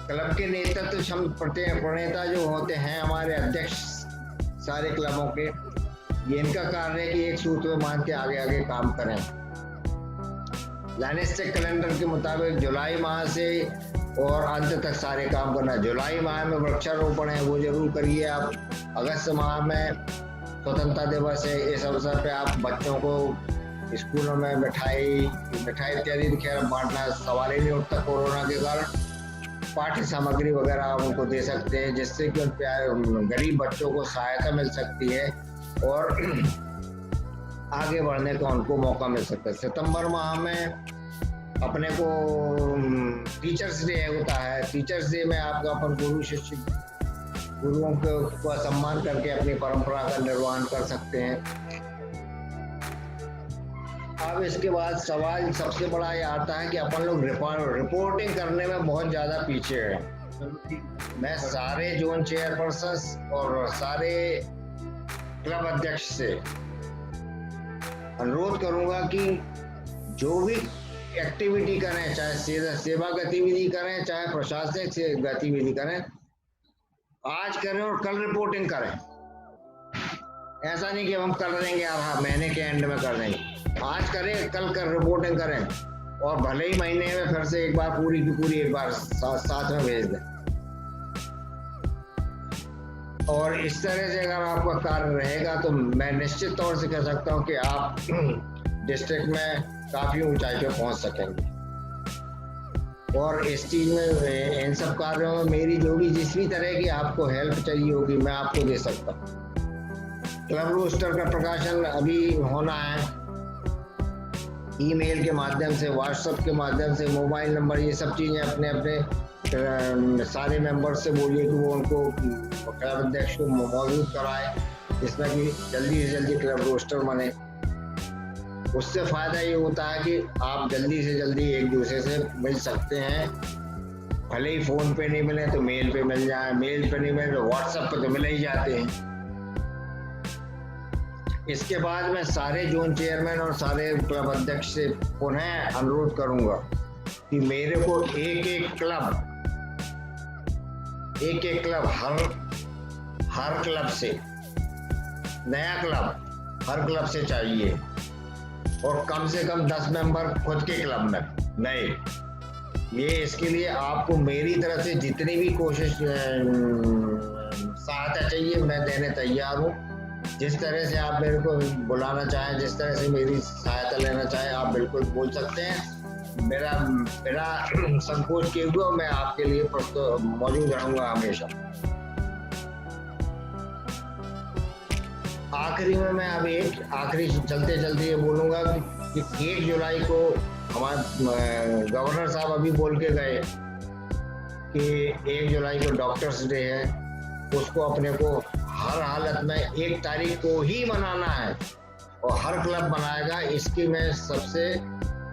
क्लब के नेतृत्व प्रणेता जो होते हैं हमारे अध्यक्ष सारे क्लबों के, ये इनका कार्य है कि एक सूत्र में मान के आगे आगे काम करें। लाइनिस्टिक कैलेंडर के मुताबिक जुलाई माह से और अंत तक सारे काम करना है। जुलाई माह में वृक्षारोपण है, वो जरूर करिए आप। अगस्त माह में स्वतंत्रता दिवस है, इस अवसर पे आप बच्चों को स्कूलों में मिठाई इत्यादि खैर बांटना सवाल ही नहीं उठता कोरोना के कारण। पाठ्य सामग्री वगैरह आप उनको दे सकते हैं, जिससे कि उन गरीब बच्चों को सहायता मिल सकती है और आगे बढ़ने का उनको मौका मिल सकता है। सितंबर माह में अपने को टीचर्स डे होता है। टीचर्स डे में आपका अपन गुरुओं का सम्मान करके अपनी परंपरा का निर्वहन कर सकते हैं। अब इसके बाद सवाल सबसे बड़ा ये आता है कि अपन लोग रिपोर्टिंग करने में बहुत ज्यादा पीछे हैं। मैं सारे जोन चेयरपर्सन और सारे क्लब अध्यक्ष से अनुरोध करूंगा कि जो भी एक्टिविटी करें, चाहे सेवा गतिविधि करें, चाहे प्रशासनिक गतिविधि करें, आज करें और कल रिपोर्टिंग करें। ऐसा नहीं कि हम कर देंगे और महीने के एंड में कर देंगे। आज करें, कल कर रिपोर्टिंग करें और भले ही महीने में फिर से एक बार पूरी की पूरी एक बार साथ में भेज दें। और इस तरह से अगर आपका कार्य रहेगा तो मैं निश्चित तौर से कह सकता हूं कि आप डिस्ट्रिक्ट में काफी ऊंचाई पे पहुंच सकेंगे। और इस चीज में, इन सब कार्यों में मेरी जो भी जिस भी तरह की आपको हेल्प चाहिए होगी मैं आपको दे सकता हूँ। क्लब रोस्टर का प्रकाशन अभी होना है, ईमेल के माध्यम से, व्हाट्सएप के माध्यम से, मोबाइल नंबर, ये सब चीजें अपने अपने सारे मेंबर से बोलिए कि वो उनको क्लब अध्यक्ष को मौजूद कराए जिसमें कि जल्दी से जल्दी क्लब रोस्टर बने। उससे फायदा ये होता है कि आप जल्दी से जल्दी एक दूसरे से मिल सकते हैं, भले ही फोन पे नहीं मिले तो मेल पे मिल जाए, मेल पे नहीं मिले तो व्हाट्सएप पे तो मिल ही जाते हैं। इसके बाद मैं सारे जोन चेयरमैन और सारे क्लब अध्यक्ष से पुनः अनुरोध करूंगा कि मेरे को एक एक क्लब हर क्लब से, नया क्लब हर क्लब से चाहिए, और कम से कम 10 मेंबर खुद के क्लब में नए। ये इसके लिए आपको मेरी तरफ से जितनी भी कोशिश सहायता चाहिए मैं देने तैयार हूँ। जिस तरह से आप मेरे को बुलाना चाहें, जिस तरह से मेरी सहायता लेना चाहें, आप बिल्कुल बोल सकते हैं। मेरा संकोच किए हुए मैं आपके लिए मौजूद रहूंगा हमेशा। आखिरी में मैं अब आखिरी चलते ये बोलूंगा कि 1 जुलाई को हमारे गवर्नर साहब अभी बोल के गए कि 1 जुलाई को डॉक्टर्स डे है, उसको अपने को हर हालत में 1 तारीख को ही मनाना है और हर क्लब मनाएगा। इसकी मैं सबसे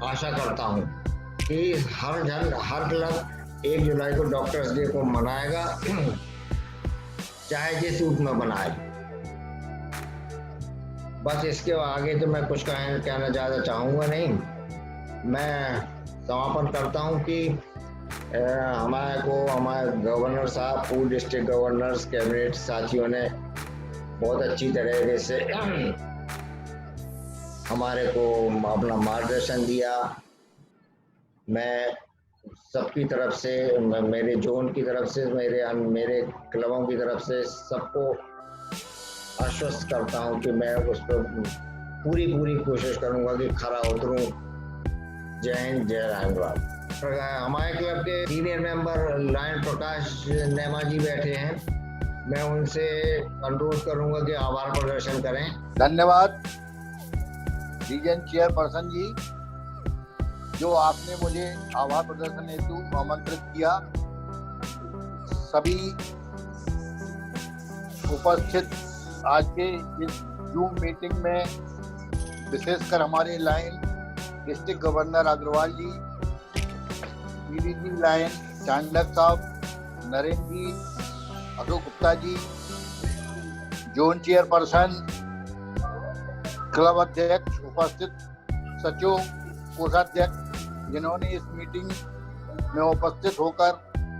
आशा करता हूं कि हर क्लब 1 जुलाई को डॉक्टर्स डे को मनाएगा, चाहे जिस रूप में मनाए। बस इसके आगे तो मैं कुछ कहना ज़्यादा चाहूँगा नहीं। मैं समापन करता हूँ कि हमारे गवर्नर साहब, पूर्व डिस्ट्रिक्ट गवर्नर्स, कैबिनेट साथियों ने बहुत अच्छी तरीके से हमारे को अपना मार्गदर्शन दिया। मैं सबकी तरफ से, मेरे जोन की तरफ से, मेरे क्लबों की तरफ से सबको आश्वस्त करता हूं कि मैं उस पर पूरी कोशिश करूंगा कि खरा उतरूं। जय हिंद, जय रामवाल। हमारे क्लब के सीनियर मेंबर लायन प्रकाश नेमा जी बैठे हैं, मैं उनसे अनुरोध करूंगा कि आभार प्रदर्शन करें। धन्यवाद रीजन चेयरपर्सन जी, जो आपने मुझे आभार प्रदर्शन हेतु आमंत्रित किया। सभी उपस्थित आज के इस जूम मीटिंग में, विशेषकर हमारे लायन डिस्ट्रिक्ट गवर्नर अग्रवाल जी, पीडीजी लायन चांडक साहब, नरेंद्र जी, अशोक गुप्ता जी, जोन चेयरपर्सन, क्लब अध्यक्ष, उपस्थित सचिव, कोषाध्यक्ष, जिन्होंने इस मीटिंग में उपस्थित होकर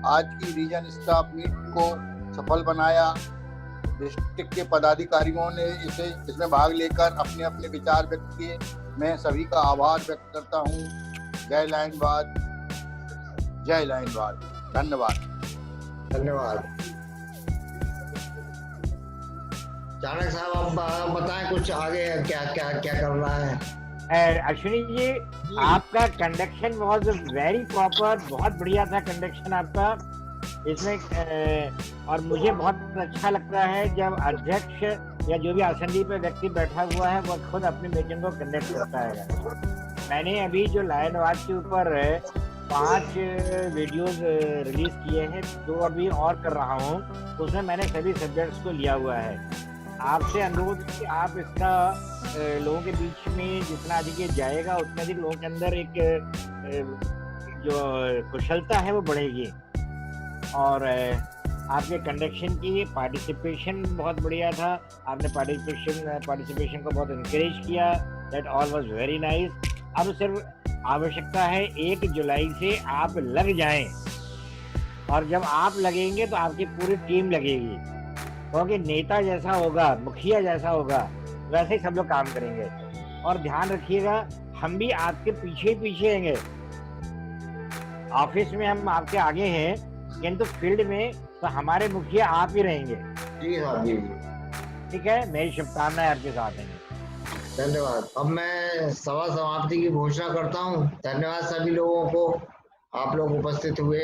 आज की रीजन स्टाफ मीट को सफल बनाया। डिस्ट्रिक्ट के पदाधिकारियों ने इसमें भाग लेकर अपने अपने विचार व्यक्त किए। मैं सभी का आभार व्यक्त करता हूँ। जय लायनवाद, जय लायनवाद। धन्यवाद। चाणक साहब, आप बताएं कुछ आगे क्या करना है। अश्विनी जी, आपका कंडक्शन वाज वेरी प्रॉपर, बहुत बढ़िया था कंडक्शन आपका इसमें। और मुझे बहुत अच्छा लगता है जब अध्यक्ष या जो भी आसंदी पे व्यक्ति बैठा हुआ है वो खुद अपनी मीटिंग को कंडक्ट करता है। मैंने अभी जो लायनवाद के ऊपर 5 वीडियोस रिलीज किए हैं, जो अभी और कर रहा हूँ, उसमें मैंने सभी सब्जेक्ट्स को लिया हुआ है। आपसे अनुरोध कि आप इसका लोगों के बीच में जितना अधिक ये जाएगा उतना अधिक लोगों के अंदर एक जो कुशलता है वो बढ़ेगी। और आपके कंडक्शन की पार्टिसिपेशन बहुत बढ़िया था। आपने पार्टिसिपेशन को बहुत इनकरेज किया। That all was very nice. अब सिर्फ आवश्यकता है 1 जुलाई से आप लग जाएं, और जब आप लगेंगे तो आपकी पूरी टीम लगेगी, क्योंकि नेता जैसा होगा, मुखिया जैसा होगा, वैसे ही सब लोग काम करेंगे। और ध्यान रखिएगा, हम भी आपके पीछे हैंगे। ऑफिस में हम आपके आगे हैं, किंतु फील्ड में तो हमारे मुखिया आप ही रहेंगे। जी साहब, जी। ठीक है, मेरी शुभकामनाएं आपके साथ हैं। धन्यवाद। अब मैं सभा समाप्ति की घोषणा करता हूँ। धन्यवाद सभी लोगों को, आप लोग उपस्थित हुए।